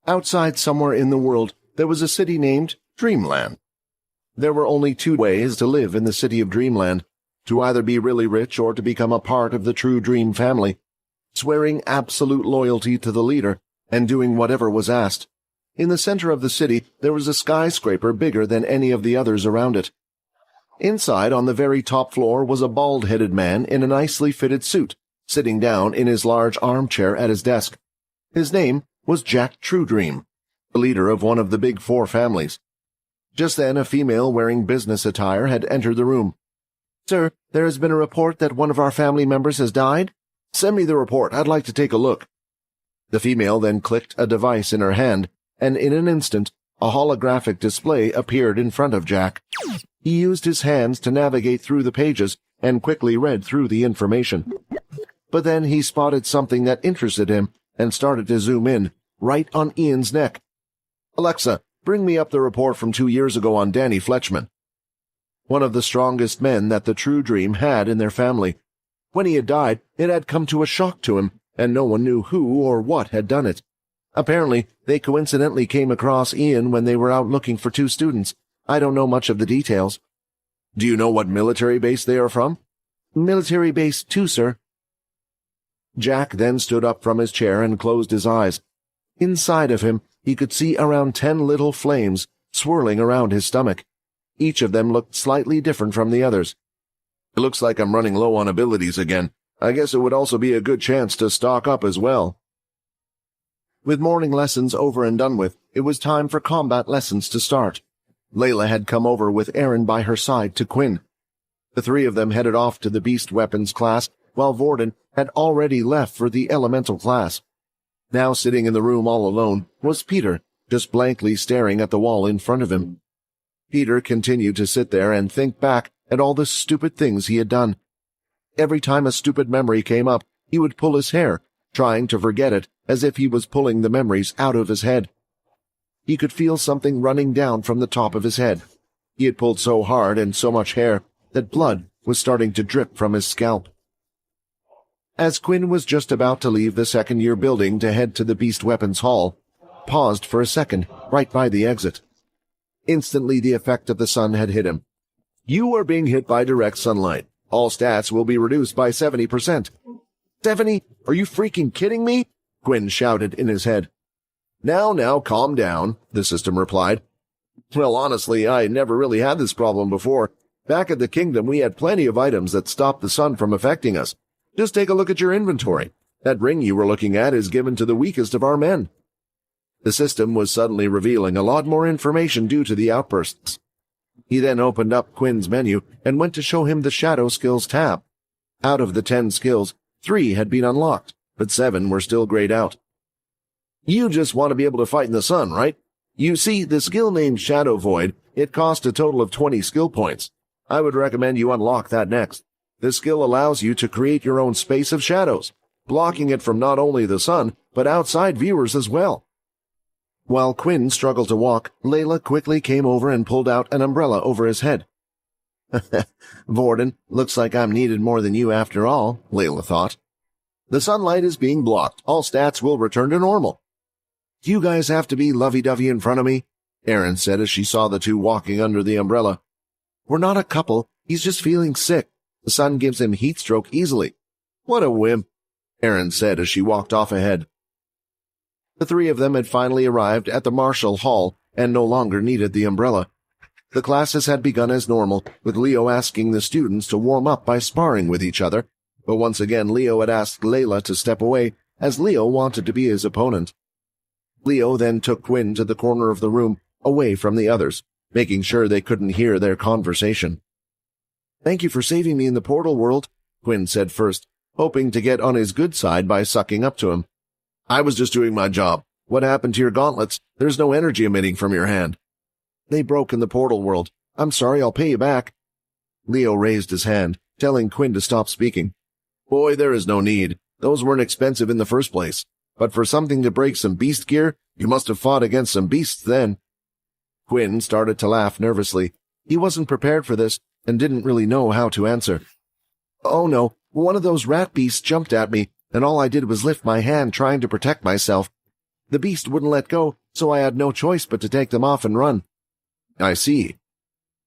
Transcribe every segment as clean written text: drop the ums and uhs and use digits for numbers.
Outside somewhere in the world, there was a city named Dreamland. There were only two ways to live in the city of Dreamland, to either be really rich or to become a part of the true Dream family, swearing absolute loyalty to the leader and doing whatever was asked. In the center of the city, there was a skyscraper bigger than any of the others around it. Inside, on the very top floor, was a bald-headed man in a nicely fitted suit, sitting down in his large armchair at his desk. His name was Jack Truedream, the leader of one of the big four families. Just then, a female wearing business attire had entered the room. "Sir, there has been a report that one of our family members has died. Send me the report. I'd like to take a look." The female then clicked a device in her hand, and in an instant, a holographic display appeared in front of Jack. He used his hands to navigate through the pages and quickly read through the information. But then he spotted something that interested him and started to zoom in, right on Ian's neck. "Alexa, bring me up the report from 2 years ago on Danny Fletchman." One of the strongest men that the True Dream had in their family. When he had died, it had come to a shock to him, and no one knew who or what had done it. Apparently, they coincidentally came across Ian when they were out looking for 2 students. I don't know much of the details. "Do you know what military base they are from?" "Military base 2, sir." Jack then stood up from his chair and closed his eyes. Inside of him, he could see around 10 little flames swirling around his stomach. Each of them looked slightly different from the others. "It looks like I'm running low on abilities again. I guess it would also be a good chance to stock up as well." With morning lessons over and done with, it was time for combat lessons to start. Layla had come over with Aaron by her side to Quinn. The 3 of them headed off to the beast weapons class, while Vorden had already left for the elemental class. Now sitting in the room all alone was Peter, just blankly staring at the wall in front of him. Peter continued to sit there and think back at all the stupid things he had done. Every time a stupid memory came up, he would pull his hair, trying to forget it, as if he was pulling the memories out of his head. He could feel something running down from the top of his head. He had pulled so hard and so much hair that blood was starting to drip from his scalp. As Quinn was just about to leave the second-year building to head to the Beast Weapons Hall, paused for a second right by the exit. Instantly the effect of the sun had hit him. "You are being hit by direct sunlight. All stats will be reduced by 70%. 70? Are you freaking kidding me?" Quinn shouted in his head. Now, calm down," the system replied. "Well, honestly, I never really had this problem before. Back at the kingdom, we had plenty of items that stopped the sun from affecting us. Just take a look at your inventory. That ring you were looking at is given to the weakest of our men." The system was suddenly revealing a lot more information due to the outbursts. He then opened up Quinn's menu and went to show him the Shadow Skills tab. Out of the 10 skills, 3 had been unlocked, but 7 were still grayed out. "You just want to be able to fight in the sun, right? You see, the skill named Shadow Void, it cost a total of 20 skill points. I would recommend you unlock that next. This skill allows you to create your own space of shadows, blocking it from not only the sun, but outside viewers as well." While Quinn struggled to walk, Layla quickly came over and pulled out an umbrella over his head. "Vorden, looks like I'm needed more than you after all," Layla thought. "The sunlight is being blocked. All stats will return to normal." "Do you guys have to be lovey-dovey in front of me?" Aaron said as she saw the 2 walking under the umbrella. "We're not a couple. He's just feeling sick. The sun gives him heat stroke easily." "What a wimp," Aaron said as she walked off ahead. The 3 of them had finally arrived at the Marshall Hall and no longer needed the umbrella. The classes had begun as normal, with Leo asking the students to warm up by sparring with each other, but once again Leo had asked Layla to step away, as Leo wanted to be his opponent. Leo then took Quinn to the corner of the room, away from the others, making sure they couldn't hear their conversation. "Thank you for saving me in the portal world," Quinn said first, hoping to get on his good side by sucking up to him. "I was just doing my job. What happened to your gauntlets? There's no energy emitting from your hand." "They broke in the portal world. I'm sorry, I'll pay you back." Leo raised his hand, telling Quinn to stop speaking. "Boy, there is no need. Those weren't expensive in the first place. But for something to break some beast gear, you must have fought against some beasts then." Quinn started to laugh nervously. He wasn't prepared for this and didn't really know how to answer. "Oh no, one of those rat beasts jumped at me, and all I did was lift my hand trying to protect myself. The beast wouldn't let go, so I had no choice but to take them off and run." "I see,"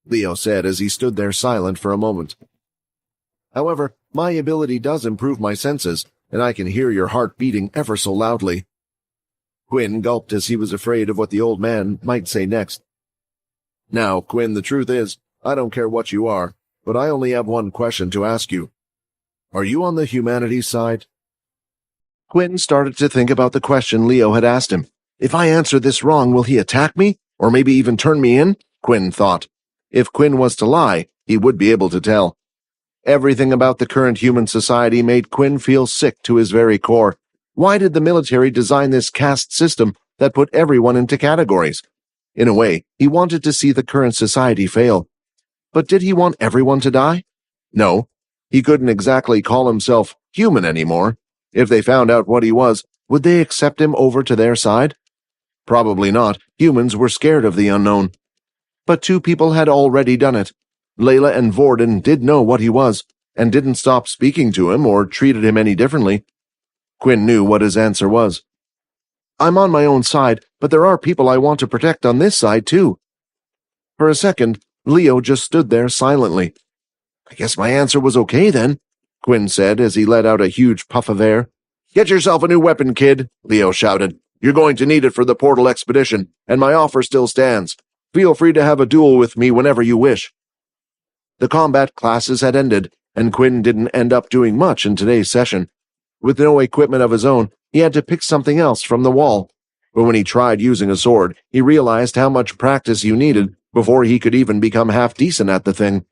Leo said as he stood there silent for a moment. "However, my ability does improve my senses, and I can hear your heart beating ever so loudly." Quinn gulped as he was afraid of what the old man might say next. "Now, Quinn, the truth is, I don't care what you are, but I only have one question to ask you. Are you on the humanities side?" Quinn started to think about the question Leo had asked him. If I answer this wrong, will he attack me? Or maybe even turn me in? Quinn thought. If Quinn was to lie, he would be able to tell. Everything about the current human society made Quinn feel sick to his very core. Why did the military design this caste system that put everyone into categories? In a way, he wanted to see the current society fail. But did he want everyone to die? No. He couldn't exactly call himself human anymore. If they found out what he was, would they accept him over to their side? Probably not. Humans were scared of the unknown. But two people had already done it. Layla and Vorden did know what he was, and didn't stop speaking to him or treated him any differently. Quinn knew what his answer was. I'm on my own side, but there are people I want to protect on this side, too. For a second, Leo just stood there silently. I guess my answer was okay, then, Quinn said as he let out a huge puff of air. Get yourself a new weapon, kid, Leo shouted. You're going to need it for the portal expedition, and my offer still stands. Feel free to have a duel with me whenever you wish. The combat classes had ended, and Quinn didn't end up doing much in today's session. With no equipment of his own, he had to pick something else from the wall. But when he tried using a sword, he realized how much practice you needed before he could even become half decent at the thing.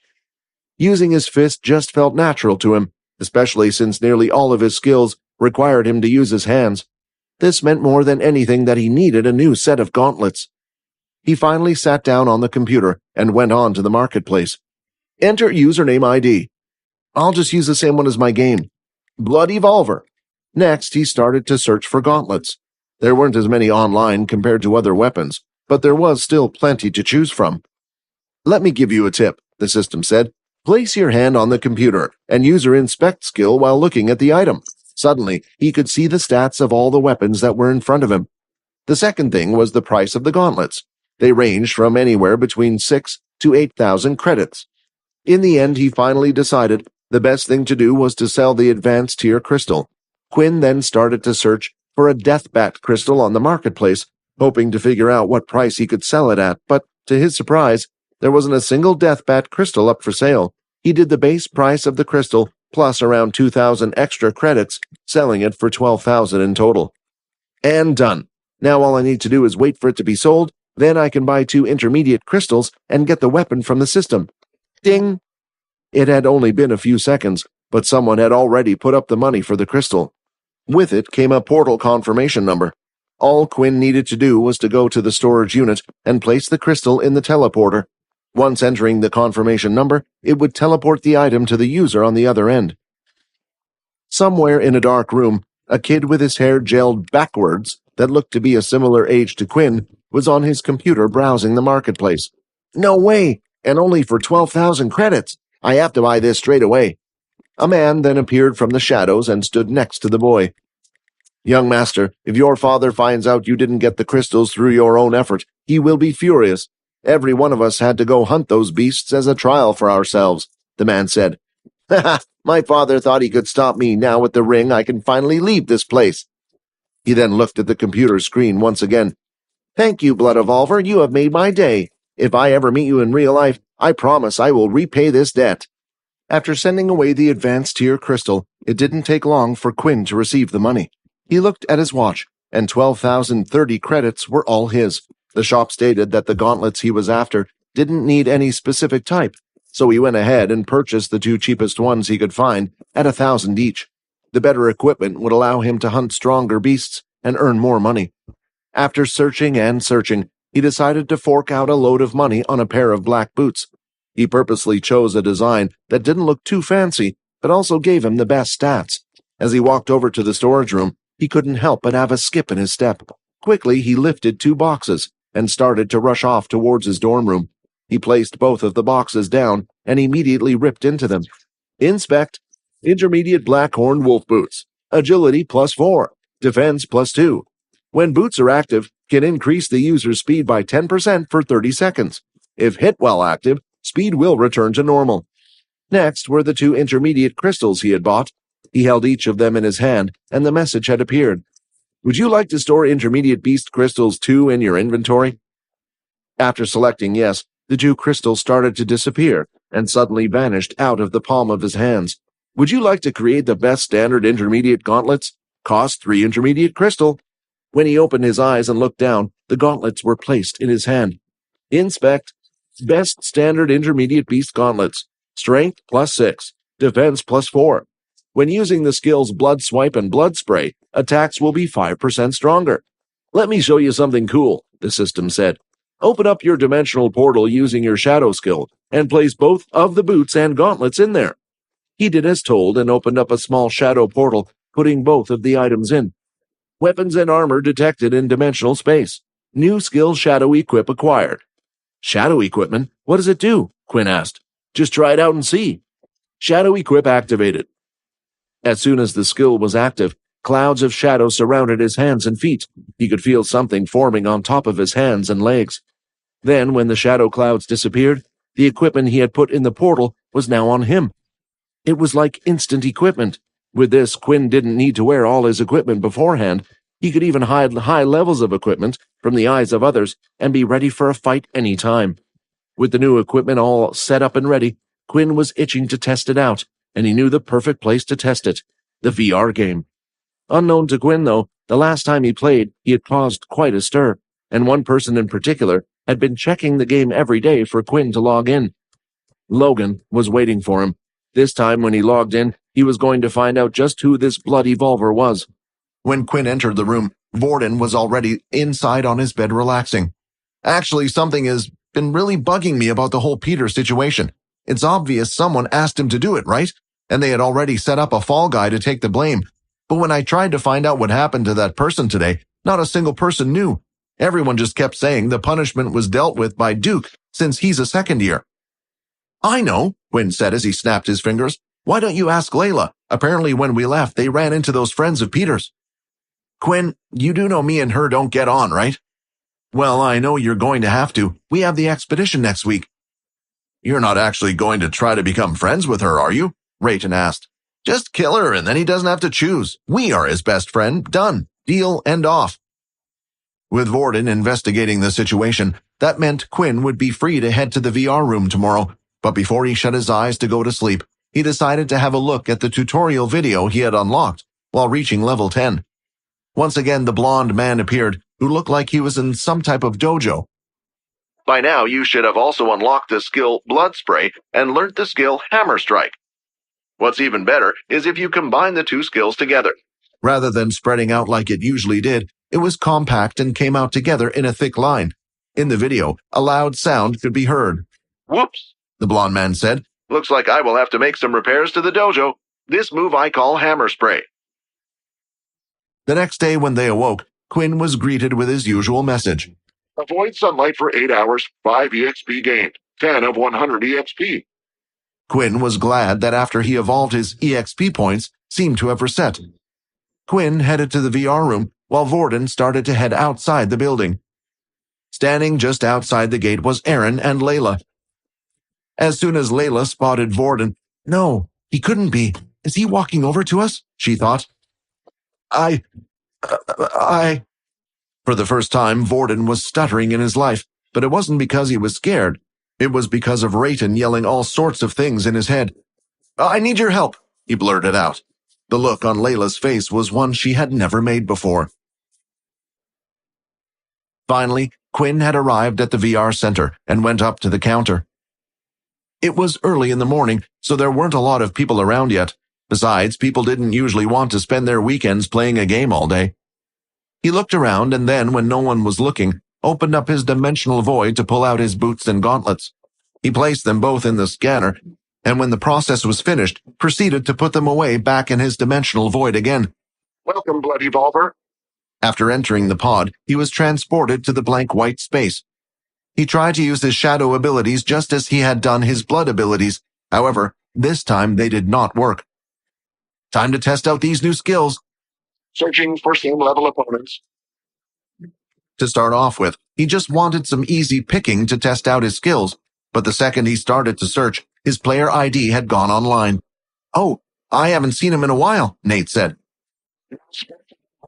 Using his fist just felt natural to him, especially since nearly all of his skills required him to use his hands. This meant more than anything that he needed a new set of gauntlets. He finally sat down on the computer and went on to the marketplace. Enter username ID. I'll just use the same one as my game. Blood Evolver. Next, he started to search for gauntlets. There weren't as many online compared to other weapons, but there was still plenty to choose from. Let me give you a tip, the system said. Place your hand on the computer and use your inspect skill while looking at the item. Suddenly, he could see the stats of all the weapons that were in front of him. The second thing was the price of the gauntlets. They ranged from anywhere between 6,000 to 8,000 credits. In the end, he finally decided the best thing to do was to sell the advanced tier crystal. Quinn then started to search for a deathbat crystal on the marketplace, hoping to figure out what price he could sell it at, but to his surprise, there wasn't a single deathbat crystal up for sale. He did the base price of the crystal plus around 2,000 extra credits, selling it for 12,000 in total. And done. Now all I need to do is wait for it to be sold, then I can buy 2 intermediate crystals and get the weapon from the system. Ding! It had only been a few seconds, but someone had already put up the money for the crystal. With it came a portal confirmation number. All Quinn needed to do was to go to the storage unit and place the crystal in the teleporter. Once entering the confirmation number, it would teleport the item to the user on the other end. Somewhere in a dark room, a kid with his hair gelled backwards that looked to be a similar age to Quinn was on his computer browsing the marketplace. No way! And only for 12,000 credits! I have to buy this straight away. A man then appeared from the shadows and stood next to the boy. Young master, if your father finds out you didn't get the crystals through your own effort, he will be furious. Every one of us had to go hunt those beasts as a trial for ourselves, the man said. Ha ha! My father thought he could stop me. Now with the ring, I can finally leave this place. He then looked at the computer screen once again. Thank you, Blood Evolver. You have made my day. If I ever meet you in real life, I promise I will repay this debt. After sending away the advanced tier crystal, it didn't take long for Quinn to receive the money. He looked at his watch, and 12,030 credits were all his. The shop stated that the gauntlets he was after didn't need any specific type, so he went ahead and purchased the 2 cheapest ones he could find at 1,000 each. The better equipment would allow him to hunt stronger beasts and earn more money. After searching and searching, he decided to fork out a load of money on a pair of black boots. He purposely chose a design that didn't look too fancy, but also gave him the best stats. As he walked over to the storage room, he couldn't help but have a skip in his step. Quickly, he lifted 2 boxes and started to rush off towards his dorm room. He placed both of the boxes down and immediately ripped into them. Inspect. Intermediate Blackhorn Wolf Boots. Agility +4. Defense +2. When boots are active, can increase the user's speed by 10% for 30 seconds. If hit while active, speed will return to normal. Next were the 2 intermediate crystals he had bought. He held each of them in his hand, and the message had appeared. Would you like to store intermediate beast crystals 2 in your inventory? After selecting yes, the 2 crystals started to disappear and suddenly vanished out of the palm of his hands. Would you like to create the best standard intermediate gauntlets? Cost 3 intermediate crystal. When he opened his eyes and looked down, the gauntlets were placed in his hand. Inspect. Best standard intermediate beast gauntlets. Strength +6. Defense +4. When using the skills Blood Swipe and Blood Spray, attacks will be 5% stronger. Let me show you something cool, the system said. Open up your dimensional portal using your shadow skill and place both of the boots and gauntlets in there. He did as told and opened up a small shadow portal, putting both of the items in. Weapons and armor detected in dimensional space. New skill Shadow Equip acquired. Shadow equipment? What does it do? Quinn asked. Just try it out and see. Shadow Equip activated. As soon as the skill was active, clouds of shadow surrounded his hands and feet. He could feel something forming on top of his hands and legs. Then, when the shadow clouds disappeared, the equipment he had put in the portal was now on him. It was like instant equipment. With this, Quinn didn't need to wear all his equipment beforehand. He could even hide high levels of equipment from the eyes of others and be ready for a fight any time. With the new equipment all set up and ready, Quinn was itching to test it out, and he knew the perfect place to test it, the VR game. Unknown to Quinn, though, the last time he played, he had caused quite a stir, and one person in particular had been checking the game every day for Quinn to log in. Logan was waiting for him. This time, when he logged in, he was going to find out just who this blood evolver was. When Quinn entered the room, Vorden was already inside on his bed relaxing. Actually, something has been really bugging me about the whole Peter situation. It's obvious someone asked him to do it, right? And they had already set up a fall guy to take the blame. But when I tried to find out what happened to that person today, not a single person knew. Everyone just kept saying the punishment was dealt with by Duke, since he's a second year. I know, Quinn said as he snapped his fingers. Why don't you ask Layla? Apparently when we left, they ran into those friends of Peter's. Quinn, you do know me and her don't get on, right? Well, I know you're going to have to. We have the expedition next week. You're not actually going to try to become friends with her, are you? Rayton asked. Just kill her and then he doesn't have to choose. We are his best friend. Done. Deal and off. With Vorden investigating the situation, that meant Quinn would be free to head to the VR room tomorrow. But before he shut his eyes to go to sleep, he decided to have a look at the tutorial video he had unlocked while reaching level 10. Once again, the blonde man appeared, who looked like he was in some type of dojo. By now, you should have also unlocked the skill Blood Spray and learnt the skill Hammer Strike. What's even better is if you combine the 2 skills together. Rather than spreading out like it usually did, it was compact and came out together in a thick line. In the video, a loud sound could be heard. Whoops, the blonde man said. Looks like I will have to make some repairs to the dojo. This move I call Hammer Spray. The next day when they awoke, Quinn was greeted with his usual message. Avoid sunlight for 8 hours, 5 EXP gained, 10 of 100 EXP. Quinn was glad that after he evolved his EXP points seemed to have reset. Quinn headed to the VR room while Vorden started to head outside the building. Standing just outside the gate was Aaron and Layla. As soon as Layla spotted Vorden, no, he couldn't be. Is he walking over to us? She thought. I... For the first time, Vorden was stuttering in his life, but it wasn't because he was scared. It was because of Rayton yelling all sorts of things in his head. I need your help, he blurted out. The look on Layla's face was one she had never made before. Finally, Quinn had arrived at the VR center and went up to the counter. It was early in the morning, so there weren't a lot of people around yet. Besides, people didn't usually want to spend their weekends playing a game all day. He looked around and then, when no one was looking, opened up his dimensional void to pull out his boots and gauntlets. He placed them both in the scanner, and when the process was finished, proceeded to put them away back in his dimensional void again. Welcome, Blood Evolver. After entering the pod, he was transported to the blank white space. He tried to use his shadow abilities just as he had done his blood abilities. However, this time they did not work. Time to test out these new skills. Searching for same level opponents. To start off with, he just wanted some easy picking to test out his skills, but the second he started to search, his player ID had gone online. "Oh, I haven't seen him in a while," Nate said.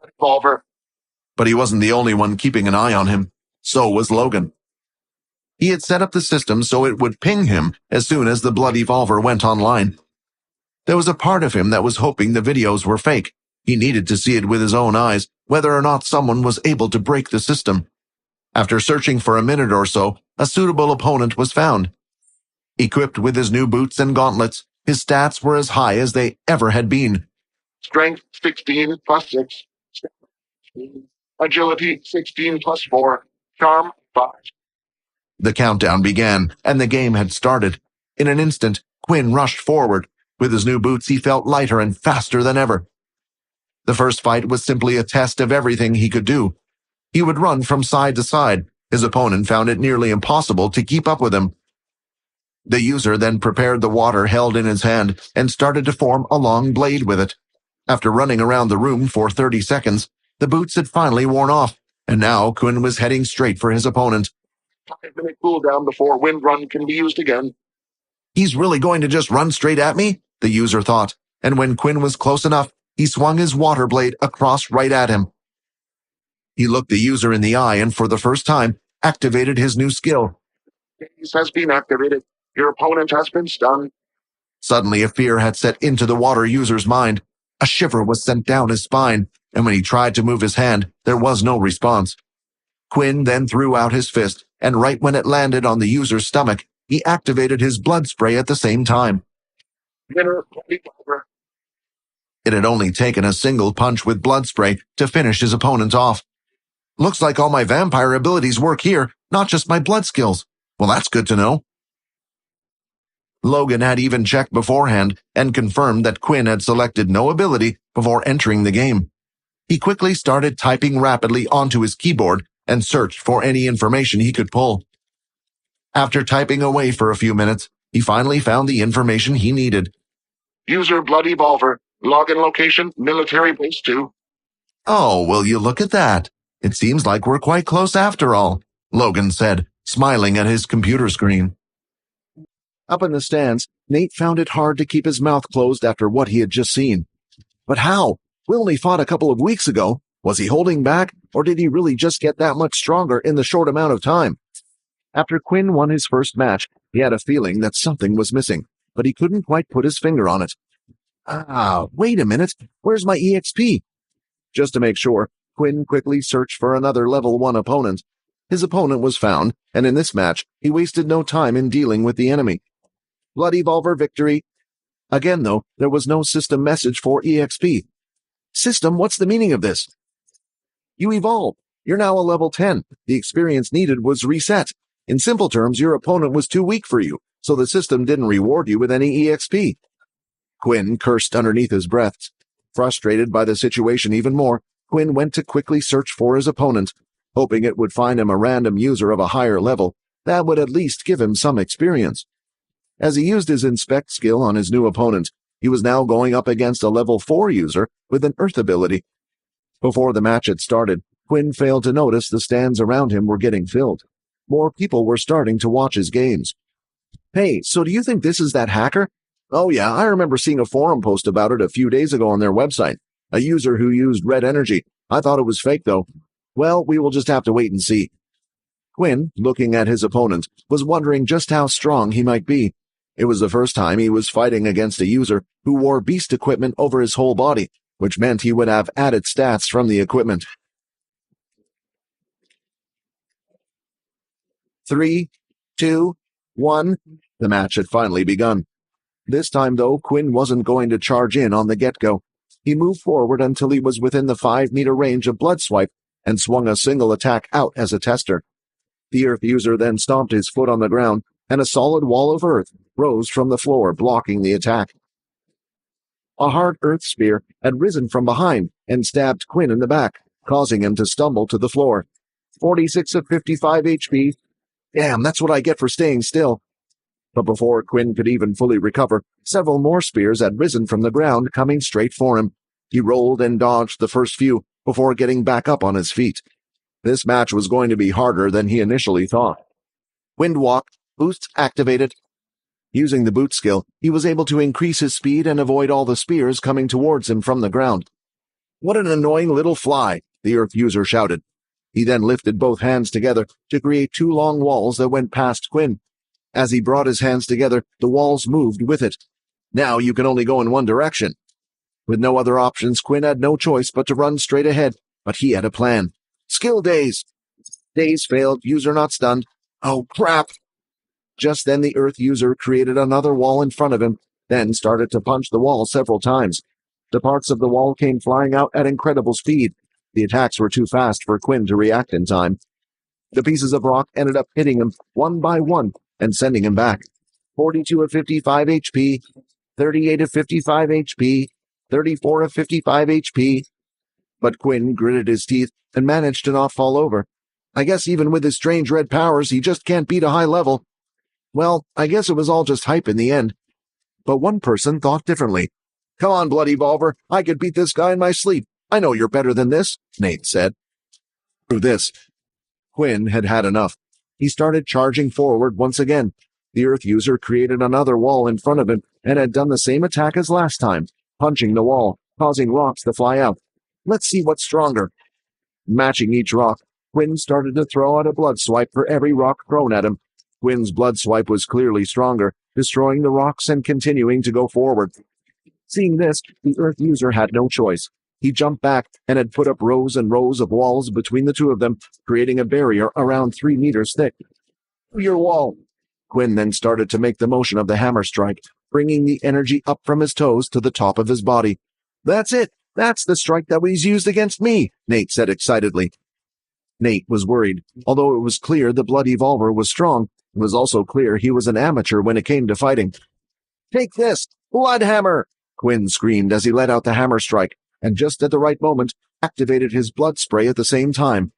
Revolver. But he wasn't the only one keeping an eye on him. So was Logan. He had set up the system so it would ping him as soon as the Blood Evolver went online. There was a part of him that was hoping the videos were fake. He needed to see it with his own eyes, whether or not someone was able to break the system. After searching for a minute or so, a suitable opponent was found. Equipped with his new boots and gauntlets, his stats were as high as they ever had been. Strength 16 plus 6. Agility 16 plus 4. Charm 5. The countdown began, and the game had started. In an instant, Quinn rushed forward. With his new boots, he felt lighter and faster than ever. The first fight was simply a test of everything he could do. He would run from side to side. His opponent found it nearly impossible to keep up with him. The user then prepared the water held in his hand and started to form a long blade with it. After running around the room for 30 seconds, the boots had finally worn off, and now Quinn was heading straight for his opponent. 5-minute cooldown before Wind Run can be used again. He's really going to just run straight at me? The user thought, and when Quinn was close enough, he swung his water blade across right at him. He looked the user in the eye and for the first time, activated his new skill. Gaze has been activated. Your opponent has been stunned. Suddenly a fear had set into the water user's mind. A shiver was sent down his spine, and when he tried to move his hand, there was no response. Quinn then threw out his fist, and right when it landed on the user's stomach, he activated his blood spray at the same time. It had only taken a single punch with blood spray to finish his opponent off. Looks like all my vampire abilities work here, not just my blood skills. Well, that's good to know. Logan had even checked beforehand and confirmed that Quinn had selected no ability before entering the game. He quickly started typing rapidly onto his keyboard and searched for any information he could pull. After typing away for a few minutes, he finally found the information he needed. User Blood Evolver, login location, military base 2. Oh, will you look at that? It seems like we're quite close after all, Logan said, smiling at his computer screen. Up in the stands, Nate found it hard to keep his mouth closed after what he had just seen. But how? We only fought a couple of weeks ago. Was he holding back, or did he really just get that much stronger in the short amount of time? After Quinn won his first match, he had a feeling that something was missing, but he couldn't quite put his finger on it. Wait a minute. Where's my EXP? Just to make sure, Quinn quickly searched for another level 1 opponent. His opponent was found, and in this match, he wasted no time in dealing with the enemy. Blood Evolver victory. Again, though, there was no system message for EXP. System, what's the meaning of this? You evolved. You're now a level 10. The experience needed was reset. In simple terms, your opponent was too weak for you, so the system didn't reward you with any EXP. Quinn cursed underneath his breath. Frustrated by the situation even more, Quinn went to quickly search for his opponent, hoping it would find him a random user of a higher level. That would at least give him some experience. As he used his inspect skill on his new opponent, he was now going up against a level 4 user with an earth ability. Before the match had started, Quinn failed to notice the stands around him were getting filled. More people were starting to watch his games. Hey, so do you think this is that hacker? Oh yeah, I remember seeing a forum post about it a few days ago on their website. A user who used red energy. I thought it was fake though. Well, we will just have to wait and see. Quinn, looking at his opponent, was wondering just how strong he might be. It was the first time he was fighting against a user who wore beast equipment over his whole body, which meant he would have added stats from the equipment. 3, 2, 1. The match had finally begun. This time, though, Quinn wasn't going to charge in on the get-go. He moved forward until he was within the 5-meter range of Blood Swipe and swung a single attack out as a tester. The Earth user then stomped his foot on the ground, and a solid wall of earth rose from the floor, blocking the attack. A hard earth spear had risen from behind and stabbed Quinn in the back, causing him to stumble to the floor. 46 of 55 HP. Damn, that's what I get for staying still. But before Quinn could even fully recover, several more spears had risen from the ground, coming straight for him. He rolled and dodged the first few before getting back up on his feet. This match was going to be harder than he initially thought. Wind Walk, boosts activated. Using the boot skill, he was able to increase his speed and avoid all the spears coming towards him from the ground. "What an annoying little fly," the Earth user shouted. He then lifted both hands together to create two long walls that went past Quinn. As he brought his hands together, the walls moved with it. "Now you can only go in one direction." With no other options, Quinn had no choice but to run straight ahead, but he had a plan. Skill daze. Daze failed, user not stunned. Oh, crap! Just then the Earth user created another wall in front of him, then started to punch the wall several times. The parts of the wall came flying out at incredible speed. The attacks were too fast for Quinn to react in time. The pieces of rock ended up hitting him one by one and sending him back. 42 of 55 HP, 38 of 55 HP, 34 of 55 HP. But Quinn gritted his teeth and managed to not fall over. I guess even with his strange red powers, he just can't beat a high level. Well, I guess it was all just hype in the end. But one person thought differently. "Come on, Blood Evolver, I could beat this guy in my sleep. I know you're better than this," Nate said. Through this, Quinn had had enough. He started charging forward once again. The Earth user created another wall in front of him and had done the same attack as last time, punching the wall, causing rocks to fly out. Let's see what's stronger. Matching each rock, Quinn started to throw out a blood swipe for every rock thrown at him. Quinn's blood swipe was clearly stronger, destroying the rocks and continuing to go forward. Seeing this, the Earth user had no choice. He jumped back and had put up rows and rows of walls between the two of them, creating a barrier around 3 meters thick. "Your wall." Quinn then started to make the motion of the hammer strike, bringing the energy up from his toes to the top of his body. "That's it! That's the strike that was used against me," Nate said excitedly. Nate was worried. Although it was clear the Blood Evolver was strong, it was also clear he was an amateur when it came to fighting. "Take this! Blood Hammer!" Quinn screamed as he let out the hammer strike, and just at the right moment, activated his blood spray at the same time.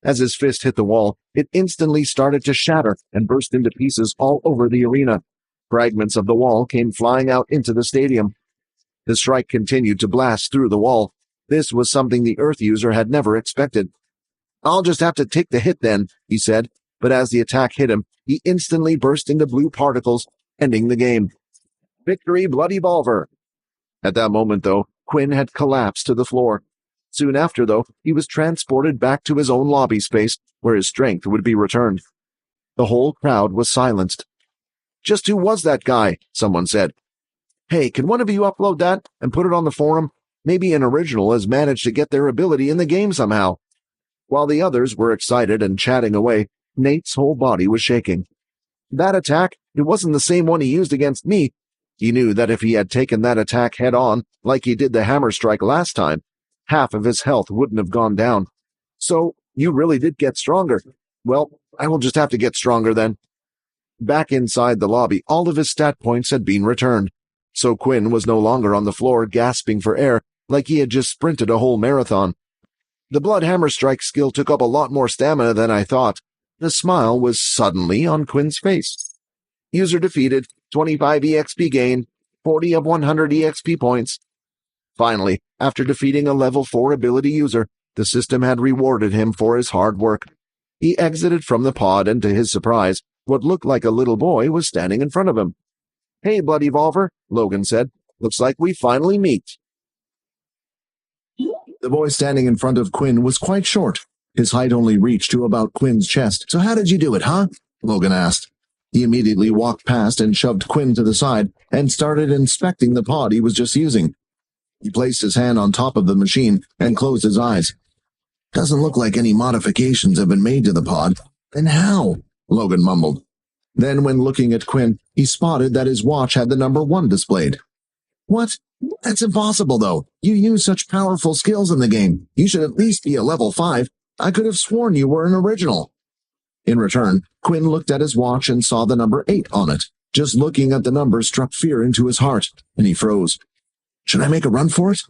As his fist hit the wall, it instantly started to shatter and burst into pieces all over the arena. Fragments of the wall came flying out into the stadium. The strike continued to blast through the wall. This was something the Earth user had never expected. "I'll just have to take the hit then," he said, but as the attack hit him, he instantly burst into blue particles, ending the game. Victory, Blood Evolver! At that moment, though, Quinn had collapsed to the floor. Soon after, though, he was transported back to his own lobby space, where his strength would be returned. The whole crowd was silenced. "Just who was that guy?" someone said. "Hey, can one of you upload that and put it on the forum? Maybe an original has managed to get their ability in the game somehow." While the others were excited and chatting away, Nate's whole body was shaking. That attack, it wasn't the same one he used against me. He knew that if he had taken that attack head-on, like he did the hammer strike last time, half of his health wouldn't have gone down. "So, you really did get stronger. Well, I will just have to get stronger then." Back inside the lobby, all of his stat points had been returned, so Quinn was no longer on the floor gasping for air like he had just sprinted a whole marathon. The blood hammer strike skill took up a lot more stamina than I thought. The smile was suddenly on Quinn's face. User defeated, 25 EXP gain, 40 of 100 EXP points. Finally, after defeating a level 4 ability user, the system had rewarded him for his hard work. He exited from the pod, and to his surprise, what looked like a little boy was standing in front of him. "Hey, Blood Evolver," Logan said. "Looks like we finally meet." The boy standing in front of Quinn was quite short. His height only reached to about Quinn's chest. "So how did you do it, huh?" Logan asked. He immediately walked past and shoved Quinn to the side and started inspecting the pod he was just using. He placed his hand on top of the machine and closed his eyes. "Doesn't look like any modifications have been made to the pod." "Then how?" Logan mumbled. Then, when looking at Quinn, he spotted that his watch had the number 1 displayed. "What? That's impossible, though. You use such powerful skills in the game. You should at least be a level 5. I could have sworn you were an original." In return, Quinn looked at his watch and saw the number 8 on it. Just looking at the number struck fear into his heart, and he froze. "Should I make a run for it?"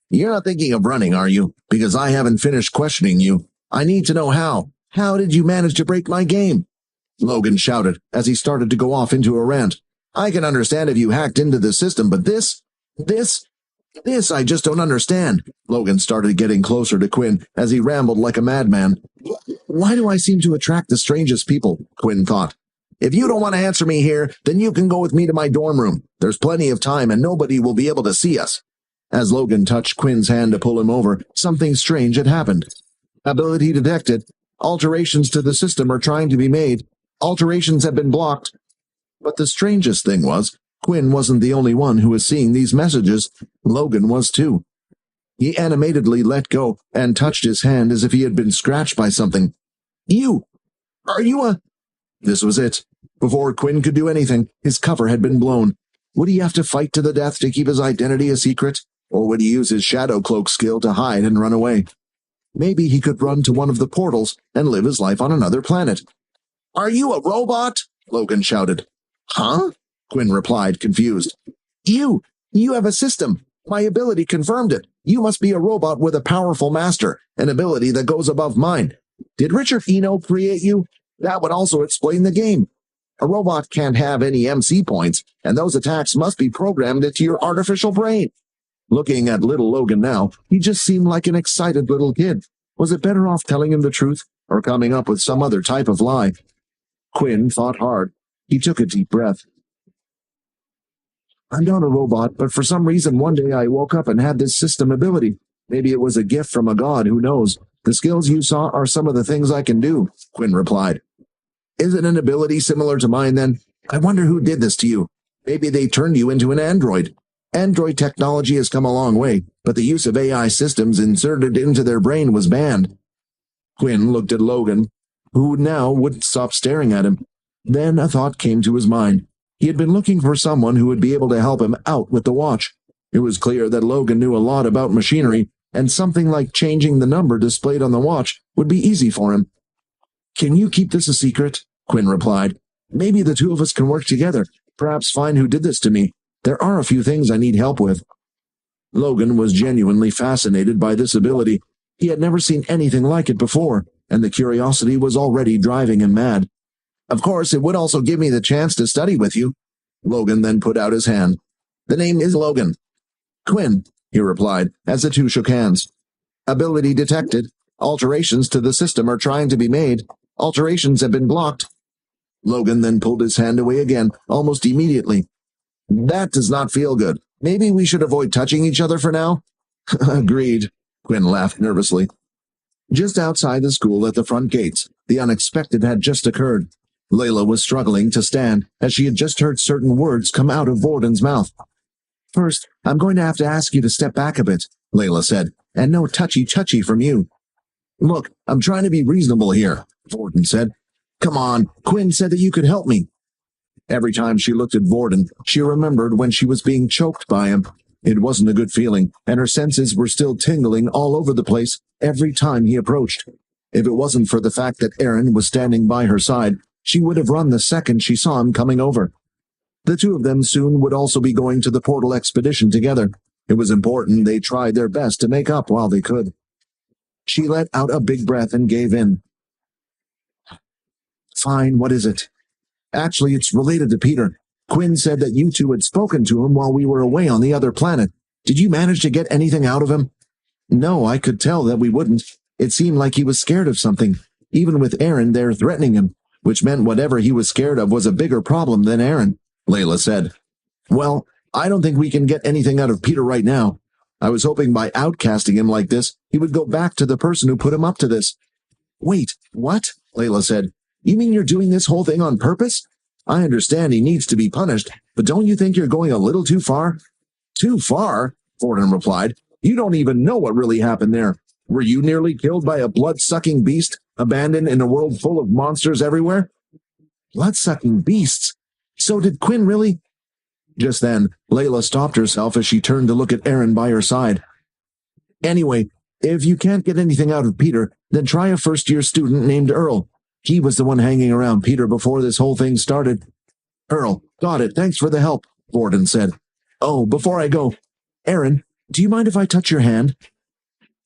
"You're not thinking of running, are you? Because I haven't finished questioning you. I need to know how. How did you manage to break my game?" Logan shouted as he started to go off into a rant. "I can understand if you hacked into the system, but this? This I just don't understand. Logan started getting closer to Quinn as he rambled like a madman. Why do I seem to attract the strangest people? Quinn thought. If you don't want to answer me here, then you can go with me to my dorm room. There's plenty of time and nobody will be able to see us. As Logan touched Quinn's hand to pull him over, something strange had happened. Ability detected. Alterations to the system are trying to be made. Alterations have been blocked. But the strangest thing was, Quinn wasn't the only one who was seeing these messages. Logan was too. He animatedly let go and touched his hand as if he had been scratched by something. Are you a... This was it. Before Quinn could do anything, his cover had been blown. Would he have to fight to the death to keep his identity a secret? Or would he use his shadow cloak skill to hide and run away? Maybe he could run to one of the portals and live his life on another planet. Are you a robot? Logan shouted. Huh? Quinn replied, confused. You have a system. My ability confirmed it. You must be a robot with a powerful master, an ability that goes above mine. Did Richard Eno create you? That would also explain the game. A robot can't have any MC points, and those attacks must be programmed into your artificial brain. Looking at little Logan now, he just seemed like an excited little kid. Was it better off telling him the truth, or coming up with some other type of lie? Quinn thought hard. He took a deep breath. I'm not a robot, but for some reason one day I woke up and had this system ability. Maybe it was a gift from a god, who knows? The skills you saw are some of the things I can do, Quinn replied. Is it an ability similar to mine then? I wonder who did this to you. Maybe they turned you into an android. Android technology has come a long way, but the use of AI systems inserted into their brain was banned. Quinn looked at Logan, who now wouldn't stop staring at him. Then a thought came to his mind. He had been looking for someone who would be able to help him out with the watch. It was clear that Logan knew a lot about machinery, and something like changing the number displayed on the watch would be easy for him. Can you keep this a secret? Quinn replied. Maybe the two of us can work together, perhaps find who did this to me. There are a few things I need help with. Logan was genuinely fascinated by this ability. He had never seen anything like it before, and the curiosity was already driving him mad. Of course, it would also give me the chance to study with you. Logan then put out his hand. The name is Logan. Quinn, he replied, as the two shook hands. Ability detected. Alterations to the system are trying to be made. Alterations have been blocked. Logan then pulled his hand away again, almost immediately. That does not feel good. Maybe we should avoid touching each other for now? Agreed, Quinn laughed nervously. Just outside the school at the front gates, the unexpected had just occurred. Layla was struggling to stand, as she had just heard certain words come out of Vorden's mouth. First, I'm going to have to ask you to step back a bit, Layla said, and no touchy-touchy from you. Look, I'm trying to be reasonable here, Vorden said. Come on, Quinn said that you could help me. Every time she looked at Vorden, she remembered when she was being choked by him. It wasn't a good feeling, and her senses were still tingling all over the place every time he approached. If it wasn't for the fact that Aaron was standing by her side, she would have run the second she saw him coming over. The two of them soon would also be going to the portal expedition together. It was important they tried their best to make up while they could. She let out a big breath and gave in. Fine, what is it? Actually, it's related to Peter. Quinn said that you two had spoken to him while we were away on the other planet. Did you manage to get anything out of him? No, I could tell that we wouldn't. It seemed like he was scared of something, even with Aaron there threatening him, which meant whatever he was scared of was a bigger problem than Aaron, Layla said. Well, I don't think we can get anything out of Peter right now. I was hoping by outcasting him like this, he would go back to the person who put him up to this. Wait, what? Layla said. You mean you're doing this whole thing on purpose? I understand he needs to be punished, but don't you think you're going a little too far? Too far? Vorden replied. You don't even know what really happened there. Were you nearly killed by a blood-sucking beast, abandoned in a world full of monsters everywhere? Blood-sucking beasts? So did Quinn really? Just then, Layla stopped herself as she turned to look at Aaron by her side. Anyway, if you can't get anything out of Peter, then try a first-year student named Earl. He was the one hanging around Peter before this whole thing started. Earl, got it. Thanks for the help, Vorden said. Oh, before I go, Aaron, do you mind if I touch your hand?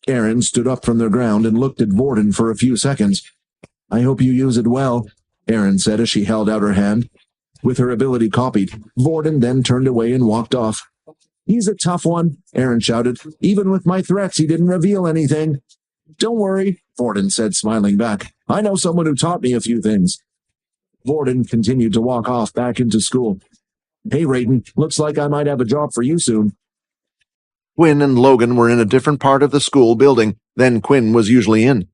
Aaron stood up from the ground and looked at Vorden for a few seconds. I hope you use it well, Aaron said as she held out her hand. With her ability copied, Vorden then turned away and walked off. He's a tough one, Aaron shouted. Even with my threats, he didn't reveal anything. Don't worry, Vorden said, smiling back. I know someone who taught me a few things. Vorden continued to walk off back into school. Hey, Raiden, looks like I might have a job for you soon. Quinn and Logan were in a different part of the school building than Quinn was usually in.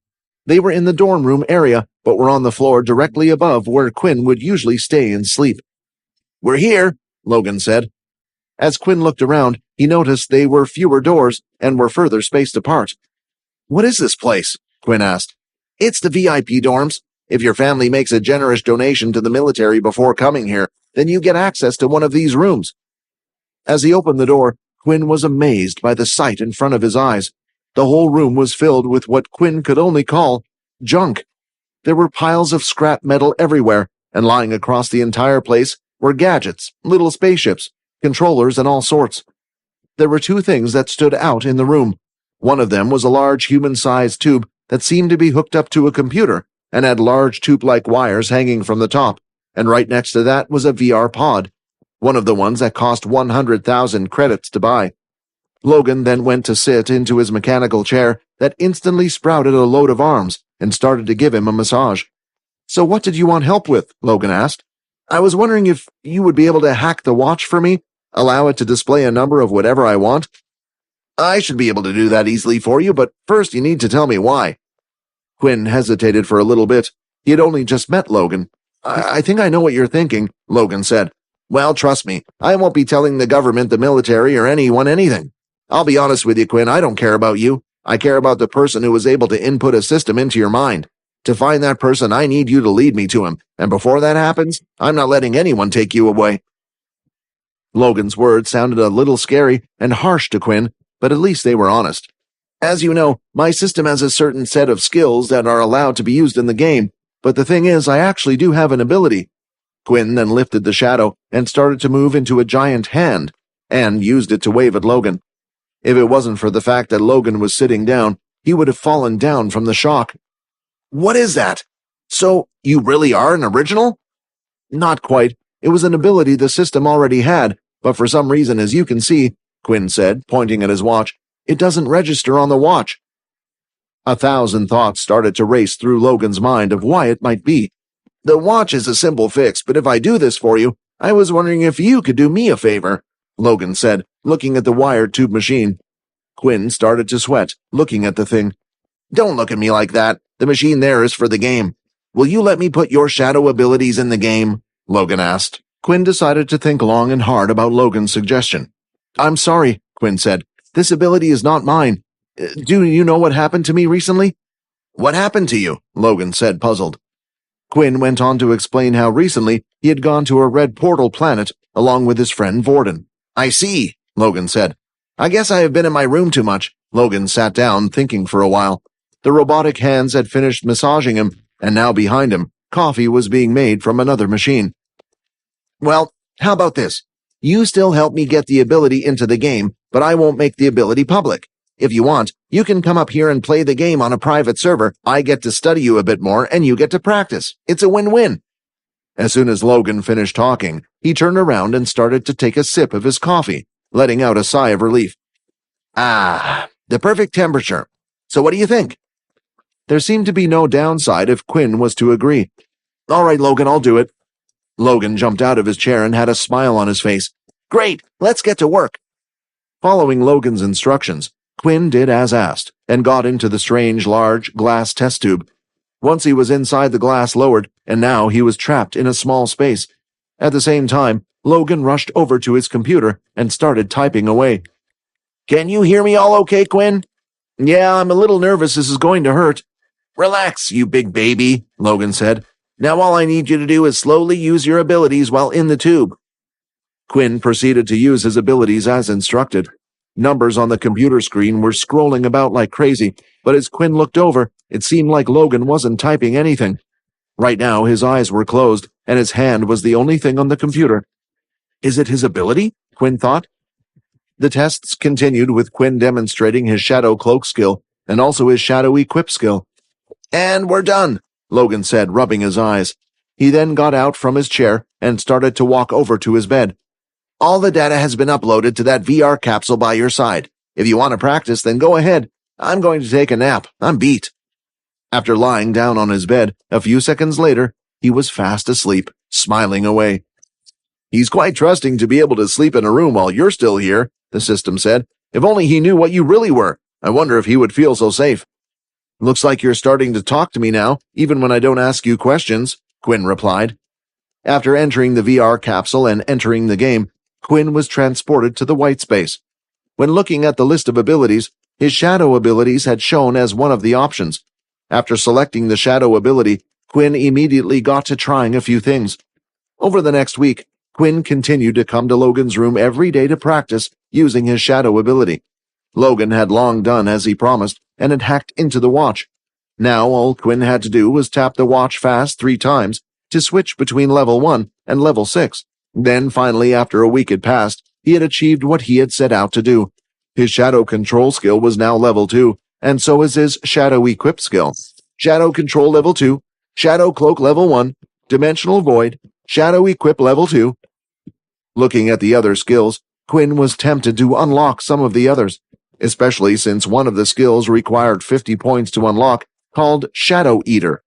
They were in the dorm room area, but were on the floor directly above where Quinn would usually stay and sleep. We're here, Logan said. As Quinn looked around, he noticed they were fewer doors and were further spaced apart. What is this place? Quinn asked. It's the VIP dorms. If your family makes a generous donation to the military before coming here, then you get access to one of these rooms. As he opened the door, Quinn was amazed by the sight in front of his eyes. The whole room was filled with what Quinn could only call junk. There were piles of scrap metal everywhere, and lying across the entire place were gadgets, little spaceships, controllers, and all sorts. There were two things that stood out in the room. One of them was a large human-sized tube that seemed to be hooked up to a computer and had large tube-like wires hanging from the top, and right next to that was a VR pod, one of the ones that cost 100,000 credits to buy. Logan then went to sit into his mechanical chair that instantly sprouted a load of arms and started to give him a massage. So what did you want help with? Logan asked. I was wondering if you would be able to hack the watch for me, allow it to display a number of whatever I want. I should be able to do that easily for you, but first you need to tell me why. Quinn hesitated for a little bit. He had only just met Logan. I think I know what you're thinking, Logan said. Well, trust me, I won't be telling the government, the military, or anyone anything. I'll be honest with you, Quinn, I don't care about you. I care about the person who was able to input a system into your mind. To find that person, I need you to lead me to him, and before that happens, I'm not letting anyone take you away. Logan's words sounded a little scary and harsh to Quinn, but at least they were honest. As you know, my system has a certain set of skills that are allowed to be used in the game, but the thing is, I actually do have an ability. Quinn then lifted the shadow and started to move into a giant hand, and used it to wave at Logan. If it wasn't for the fact that Logan was sitting down, he would have fallen down from the shock. What is that? So, you really are an original? Not quite. It was an ability the system already had, but for some reason, as you can see, Quinn said, pointing at his watch, it doesn't register on the watch. 1,000 thoughts started to race through Logan's mind of why it might be. The watch is a simple fix, but if I do this for you, I was wondering if you could do me a favor, Logan said, looking at the wired tube machine. Quinn started to sweat, looking at the thing. Don't look at me like that. The machine there is for the game. Will you let me put your shadow abilities in the game? Logan asked. Quinn decided to think long and hard about Logan's suggestion. I'm sorry, Quinn said. This ability is not mine. Do you know what happened to me recently? What happened to you? Logan said, puzzled. Quinn went on to explain how recently he had gone to a red portal planet along with his friend Vorden. I see, Logan said. I guess I have been in my room too much. Logan sat down, thinking for a while. The robotic hands had finished massaging him, and now behind him, coffee was being made from another machine. Well, how about this? You still help me get the ability into the game, but I won't make the ability public. If you want, you can come up here and play the game on a private server. I get to study you a bit more, and you get to practice. It's a win-win. As soon as Logan finished talking, he turned around and started to take a sip of his coffee, letting out a sigh of relief. Ah, the perfect temperature. So what do you think? There seemed to be no downside if Quinn was to agree. All right, Logan, I'll do it. Logan jumped out of his chair and had a smile on his face. Great, let's get to work. Following Logan's instructions, Quinn did as asked and got into the strange, large glass test tube. Once he was inside, the glass lowered, and now he was trapped in a small space. At the same time, Logan rushed over to his computer and started typing away. Can you hear me all okay, Quinn? Yeah, I'm a little nervous. This is going to hurt. Relax, you big baby, Logan said. Now all I need you to do is slowly use your abilities while in the tube. Quinn proceeded to use his abilities as instructed. Numbers on the computer screen were scrolling about like crazy, but as Quinn looked over, it seemed like Logan wasn't typing anything. Right now, his eyes were closed, and his hand was the only thing on the computer. Is it his ability? Quinn thought. The tests continued with Quinn demonstrating his shadow cloak skill and also his shadow equip skill. And we're done, Logan said, rubbing his eyes. He then got out from his chair and started to walk over to his bed. All the data has been uploaded to that VR capsule by your side. If you want to practice, then go ahead. I'm going to take a nap. I'm beat." After lying down on his bed, a few seconds later, he was fast asleep, smiling away. "He's quite trusting to be able to sleep in a room while you're still here," the system said. "If only he knew what you really were. I wonder if he would feel so safe." "Looks like you're starting to talk to me now, even when I don't ask you questions," Quinn replied. After entering the VR capsule and entering the game, Quinn was transported to the white space. When looking at the list of abilities, his shadow abilities had shown as one of the options. After selecting the shadow ability, Quinn immediately got to trying a few things. Over the next week, Quinn continued to come to Logan's room every day to practice using his shadow ability. Logan had long done as he promised and had hacked into the watch. Now all Quinn had to do was tap the watch fast 3 times to switch between level 1 and level 6. Then finally, after a week had passed, he had achieved what he had set out to do. His shadow control skill was now level 2, and so is his shadow equip skill. Shadow control level 2, shadow cloak level 1, dimensional void, shadow equip level 2. Looking at the other skills, Quinn was tempted to unlock some of the others, especially since one of the skills required 50 points to unlock, called Shadow Eater.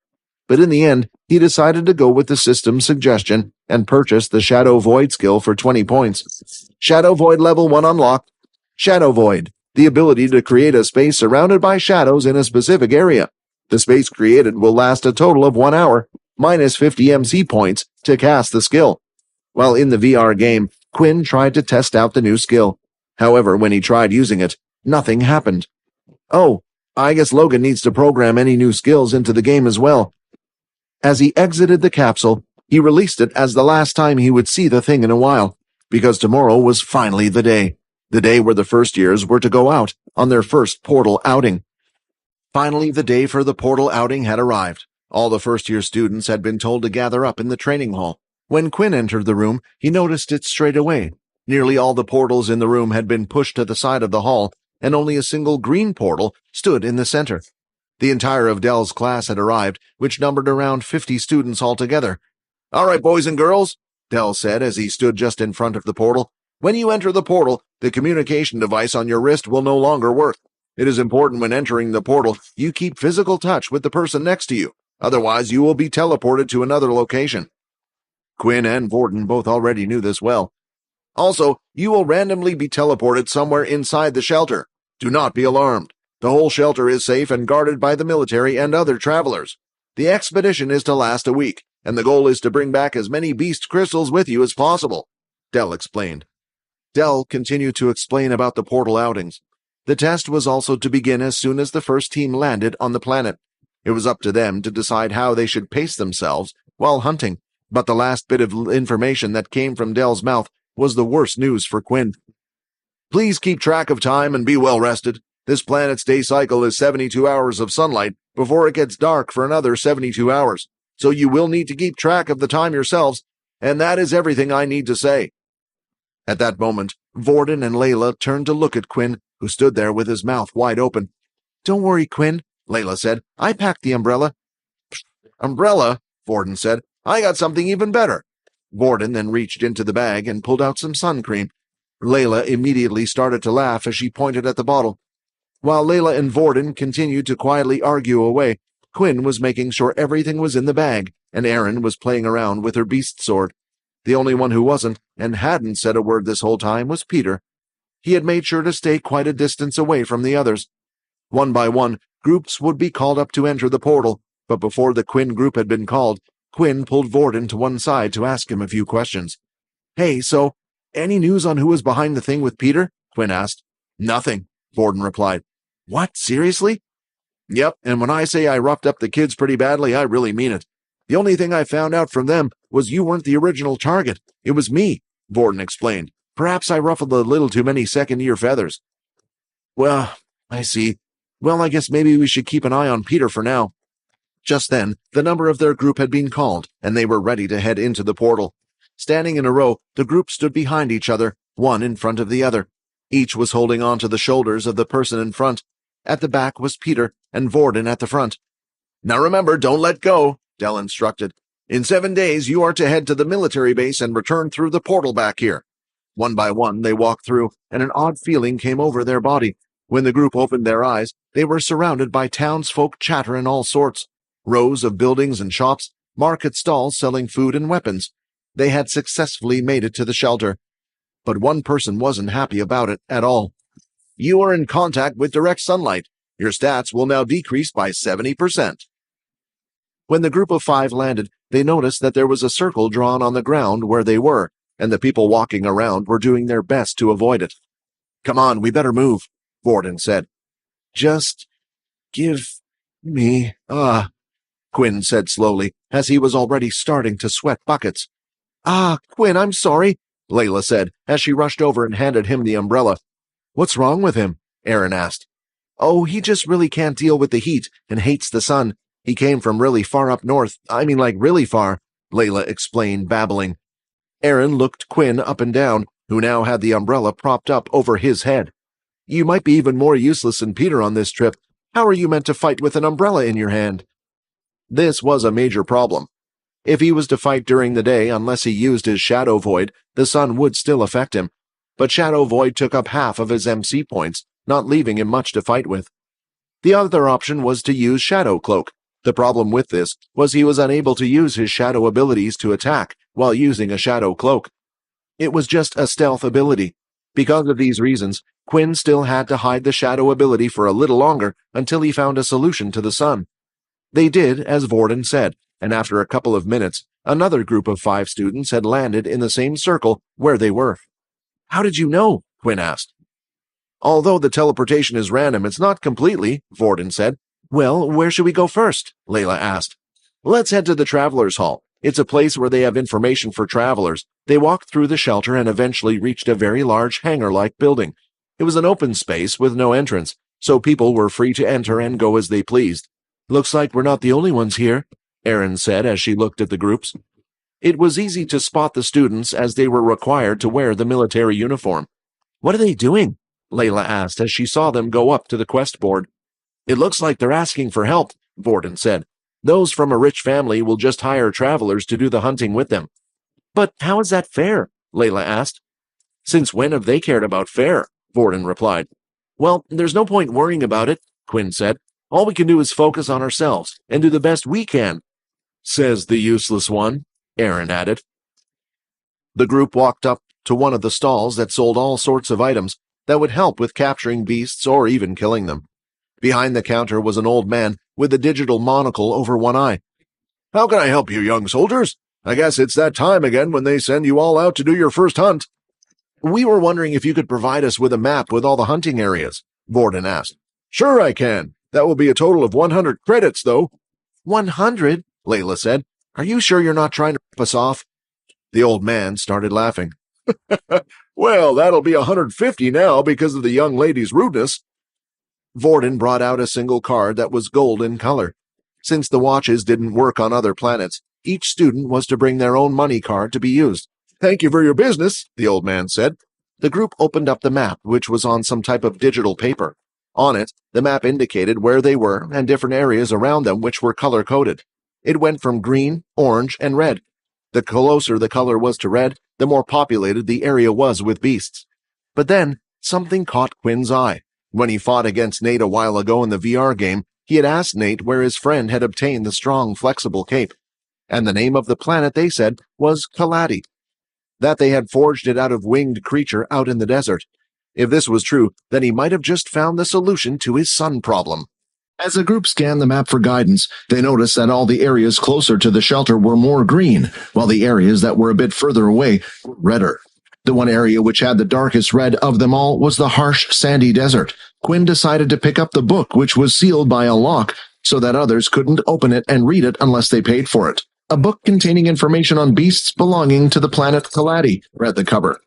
But in the end, he decided to go with the system's suggestion and purchased the Shadow Void skill for 20 points. Shadow Void level 1 unlocked. Shadow Void, the ability to create a space surrounded by shadows in a specific area. The space created will last a total of 1 hour, minus 50 MC points, to cast the skill. While in the VR game, Quinn tried to test out the new skill. However, when he tried using it, nothing happened. "Oh, I guess Logan needs to program any new skills into the game as well." As he exited the capsule, he released it as the last time he would see the thing in a while, because tomorrow was finally the day where the first years were to go out on their first portal outing. Finally, the day for the portal outing had arrived. All the first-year students had been told to gather up in the training hall. When Quinn entered the room, he noticed it straight away. Nearly all the portals in the room had been pushed to the side of the hall, and only a single green portal stood in the center. The entire of Dell's class had arrived, which numbered around 50 students altogether. "All right, boys and girls," Dell said as he stood just in front of the portal. "When you enter the portal, the communication device on your wrist will no longer work. It is important when entering the portal you keep physical touch with the person next to you. Otherwise, you will be teleported to another location." Quinn and Vorden both already knew this well. "Also, you will randomly be teleported somewhere inside the shelter. Do not be alarmed. The whole shelter is safe and guarded by the military and other travelers. The expedition is to last a week, and the goal is to bring back as many beast crystals with you as possible," Dell explained. Dell continued to explain about the portal outings. The test was also to begin as soon as the first team landed on the planet. It was up to them to decide how they should pace themselves while hunting, but the last bit of information that came from Dell's mouth was the worst news for Quinn. "Please keep track of time and be well rested. This planet's day cycle is 72 hours of sunlight before it gets dark for another 72 hours, so you will need to keep track of the time yourselves, and that is everything I need to say." At that moment, Vorden and Layla turned to look at Quinn, who stood there with his mouth wide open. "Don't worry, Quinn," Layla said. "I packed the umbrella." "Umbrella?" Vorden said. "I got something even better." Vorden then reached into the bag and pulled out some sun cream. Layla immediately started to laugh as she pointed at the bottle. While Layla and Vorden continued to quietly argue away, Quinn was making sure everything was in the bag, and Erin was playing around with her beast sword. The only one who wasn't, and hadn't said a word this whole time, was Peter. He had made sure to stay quite a distance away from the others. One by one, groups would be called up to enter the portal, but before the Quinn group had been called, Quinn pulled Vorden to one side to ask him a few questions. "Hey, so, any news on who was behind the thing with Peter?" Quinn asked. "Nothing," Vorden replied. "What, seriously?" "Yep, and when I say I roughed up the kids pretty badly, I really mean it. The only thing I found out from them was you weren't the original target. It was me," Vorden explained. "Perhaps I ruffled a little too many second-year feathers." "Well, I see. Well, I guess maybe we should keep an eye on Peter for now." Just then, the number of their group had been called, and they were ready to head into the portal. Standing in a row, the group stood behind each other, one in front of the other. Each was holding on to the shoulders of the person in front. At the back was Peter, and Vorden at the front. "Now remember, don't let go," Dell instructed. "In 7 days, you are to head to the military base and return through the portal back here." One by one, they walked through, and an odd feeling came over their body. When the group opened their eyes, they were surrounded by townsfolk chatter in all sorts. Rows of buildings and shops, market stalls selling food and weapons. They had successfully made it to the shelter. But one person wasn't happy about it at all. You are in contact with direct sunlight. Your stats will now decrease by 70%. When the group of 5 landed, they noticed that there was a circle drawn on the ground where they were, and the people walking around were doing their best to avoid it. Come on, we better move, Vorden said. Just give me Quinn said slowly, as he was already starting to sweat buckets. Quinn, I'm sorry, Layla said, as she rushed over and handed him the umbrella. What's wrong with him? Aaron asked. Oh, he just really can't deal with the heat and hates the sun. He came from really far up north. I mean, like really far, Layla explained, babbling. Aaron looked Quinn up and down, who now had the umbrella propped up over his head. You might be even more useless than Peter on this trip. How are you meant to fight with an umbrella in your hand? This was a major problem. If he was to fight during the day, unless he used his Shadow Void, the sun would still affect him. But Shadow Void took up half of his MC points, not leaving him much to fight with. The other option was to use Shadow Cloak. The problem with this was he was unable to use his shadow abilities to attack while using a Shadow Cloak. It was just a stealth ability. Because of these reasons, Quinn still had to hide the shadow ability for a little longer until he found a solution to the sun. They did as Vorden said, and after a couple of minutes, another group of 5 students had landed in the same circle where they were. How did you know? Quinn asked. Although the teleportation is random, it's not completely, Vorden said. Well, where should we go first? Layla asked. Let's head to the Travelers' Hall. It's a place where they have information for travelers. They walked through the shelter and eventually reached a very large hangar-like building. It was an open space with no entrance, so people were free to enter and go as they pleased. Looks like we're not the only ones here, Erin said as she looked at the groups. It was easy to spot the students as they were required to wear the military uniform. What are they doing? Layla asked as she saw them go up to the quest board. It looks like they're asking for help, Vorden said. Those from a rich family will just hire travelers to do the hunting with them. But how is that fair? Layla asked. Since when have they cared about fair? Vorden replied. Well, there's no point worrying about it, Quinn said. All we can do is focus on ourselves and do the best we can. Says the useless one, Aaron added. The group walked up to one of the stalls that sold all sorts of items that would help with capturing beasts or even killing them. Behind the counter was an old man with a digital monocle over one eye. How can I help you, young soldiers? I guess it's that time again when they send you all out to do your first hunt. We were wondering if you could provide us with a map with all the hunting areas, Vorden asked. Sure I can. That will be a total of 100 credits, though. 100? Layla said. Are you sure you're not trying to rip us off? The old man started laughing. Well, that'll be 150 now because of the young lady's rudeness. Vorden brought out a single card that was gold in color. Since the watches didn't work on other planets, each student was to bring their own money card to be used. Thank you for your business, the old man said. The group opened up the map, which was on some type of digital paper. On it, the map indicated where they were and different areas around them which were color-coded. It went from green, orange, and red. The closer the color was to red, the more populated the area was with beasts. But then, something caught Quinn's eye. When he fought against Nate a while ago in the VR game, he had asked Nate where his friend had obtained the strong, flexible cape. And the name of the planet, they said, was Kaladi. That they had forged it out of winged creature out in the desert. If this was true, then he might have just found the solution to his sun problem. As the group scanned the map for guidance, they noticed that all the areas closer to the shelter were more green, while the areas that were a bit further away were redder. The one area which had the darkest red of them all was the harsh, sandy desert. Quinn decided to pick up the book, which was sealed by a lock, so that others couldn't open it and read it unless they paid for it. A book containing information on beasts belonging to the planet Kaladi, read the cover.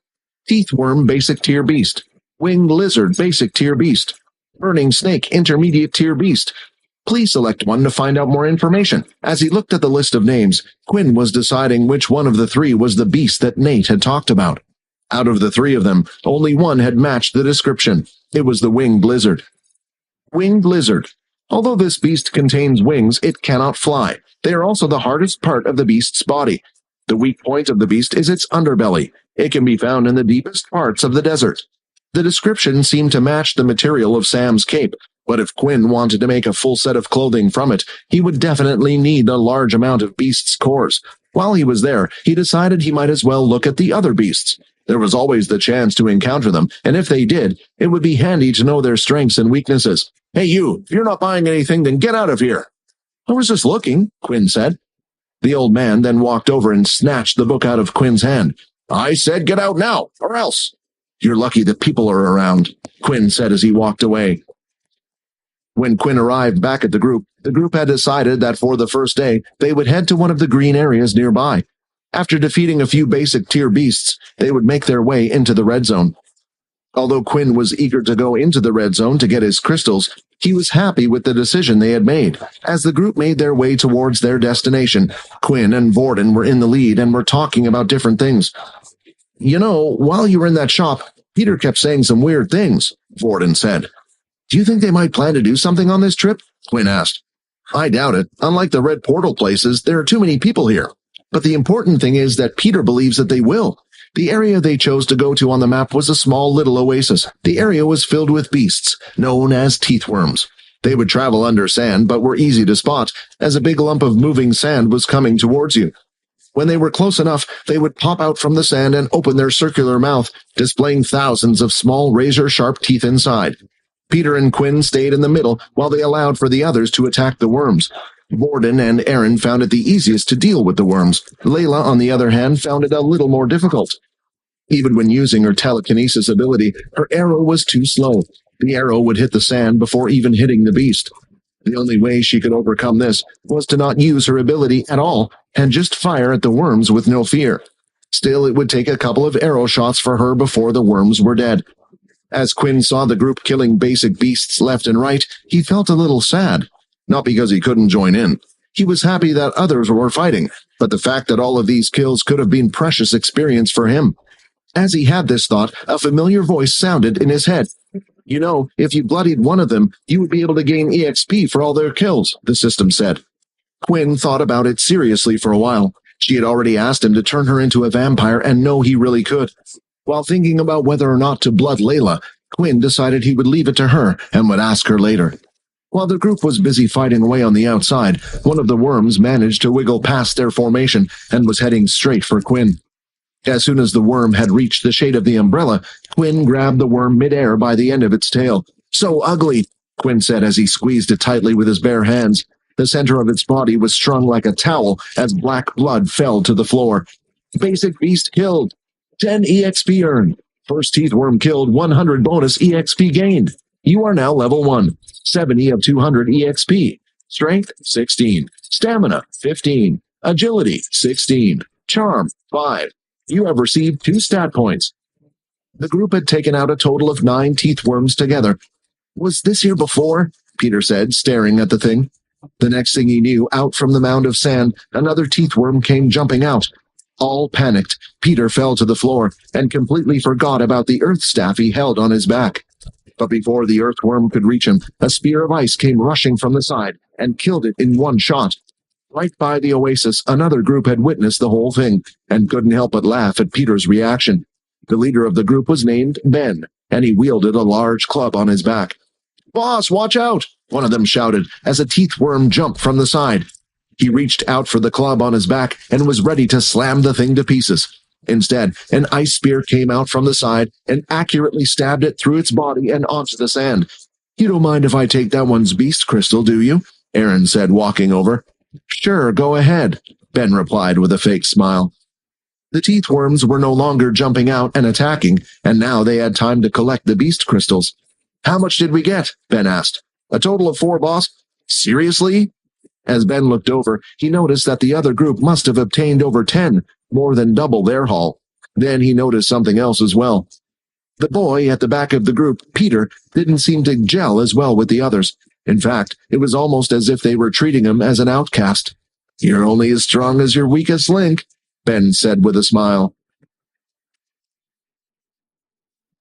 Teethworm, basic tier beast. Winged lizard, basic tier beast. Burning snake, intermediate tier beast. Please select one to find out more information. As he looked at the list of names, Quinn was deciding which one of the 3 was the beast that Nate had talked about. Out of the 3 of them, only one had matched the description. It was the winged lizard. Winged lizard. Although this beast contains wings, it cannot fly. They are also the hardest part of the beast's body. The weak point of the beast is its underbelly. It can be found in the deepest parts of the desert. The description seemed to match the material of Sam's cape, but if Quinn wanted to make a full set of clothing from it, he would definitely need a large amount of beasts' cores. While he was there, he decided he might as well look at the other beasts. There was always the chance to encounter them, and if they did, it would be handy to know their strengths and weaknesses. "Hey you, if you're not buying anything, then get out of here." "I was just looking," Quinn said. The old man then walked over and snatched the book out of Quinn's hand. "I said get out now, or else." "You're lucky that people are around," Quinn said as he walked away. When Quinn arrived back at the group had decided that for the first day, they would head to one of the green areas nearby. After defeating a few basic tier beasts, they would make their way into the red zone. Although Quinn was eager to go into the red zone to get his crystals, he was happy with the decision they had made. As the group made their way towards their destination, Quinn and Vorden were in the lead and were talking about different things. "You know, while you were in that shop, Peter kept saying some weird things," Vorden said. "Do you think they might plan to do something on this trip?" Quinn asked. "I doubt it. Unlike the red portal places, there are too many people here. But the important thing is that Peter believes that they will." The area they chose to go to on the map was a small little oasis. The area was filled with beasts, known as teethworms. They would travel under sand, but were easy to spot, as a big lump of moving sand was coming towards you. When they were close enough, they would pop out from the sand and open their circular mouth, displaying thousands of small razor-sharp teeth inside. Peter and Quinn stayed in the middle while they allowed for the others to attack the worms. Vorden and Aaron found it the easiest to deal with the worms. Layla, on the other hand, found it a little more difficult. Even when using her telekinesis ability, her arrow was too slow. The arrow would hit the sand before even hitting the beast. The only way she could overcome this was to not use her ability at all and just fire at the worms with no fear. Still, it would take a couple of arrow shots for her before the worms were dead. As Quinn saw the group killing basic beasts left and right, he felt a little sad. Not because he couldn't join in. He was happy that others were fighting, but the fact that all of these kills could have been precious experience for him. As he had this thought, a familiar voice sounded in his head. "You know, if you bloodied one of them, you would be able to gain EXP for all their kills," the system said. Quinn thought about it seriously for a while. She had already asked him to turn her into a vampire and know he really could. While thinking about whether or not to blood Layla, Quinn decided he would leave it to her and would ask her later. While the group was busy fighting away on the outside, one of the worms managed to wiggle past their formation and was heading straight for Quinn. As soon as the worm had reached the shade of the umbrella, Quinn grabbed the worm midair by the end of its tail. "So ugly," Quinn said as he squeezed it tightly with his bare hands. The center of its body was strung like a towel as black blood fell to the floor. "Basic beast killed. 10 EXP earned. First teeth worm killed, 100 bonus EXP gained. You are now level 1. 70 of 200 EXP. Strength, 16. Stamina, 15. Agility, 16. Charm, 5. You have received 2 stat points." The group had taken out a total of 9 teeth worms together. "Was this here before?" Peter said, staring at the thing. The next thing he knew, out from the mound of sand, another teeth worm came jumping out. All panicked, Peter fell to the floor and completely forgot about the earth staff he held on his back. But before the earthworm could reach him, a spear of ice came rushing from the side and killed it in one shot. Right by the oasis, another group had witnessed the whole thing and couldn't help but laugh at Peter's reaction. The leader of the group was named Ben, and he wielded a large club on his back. "Boss, watch out!" one of them shouted as a teeth worm jumped from the side. He reached out for the club on his back and was ready to slam the thing to pieces. Instead, an ice spear came out from the side and accurately stabbed it through its body and onto the sand. "You don't mind if I take that one's beast crystal, do you?" Aaron said, walking over. "Sure, go ahead," Ben replied with a fake smile. The teeth worms were no longer jumping out and attacking, and now they had time to collect the beast crystals. "How much did we get?" Ben asked. "A total of 4, boss." "Seriously?" As Ben looked over, he noticed that the other group must have obtained over 10, more than double their haul. Then he noticed something else as well. The boy at the back of the group, Peter, didn't seem to gel as well with the others. In fact, it was almost as if they were treating him as an outcast. "You're only as strong as your weakest link," Ben said with a smile.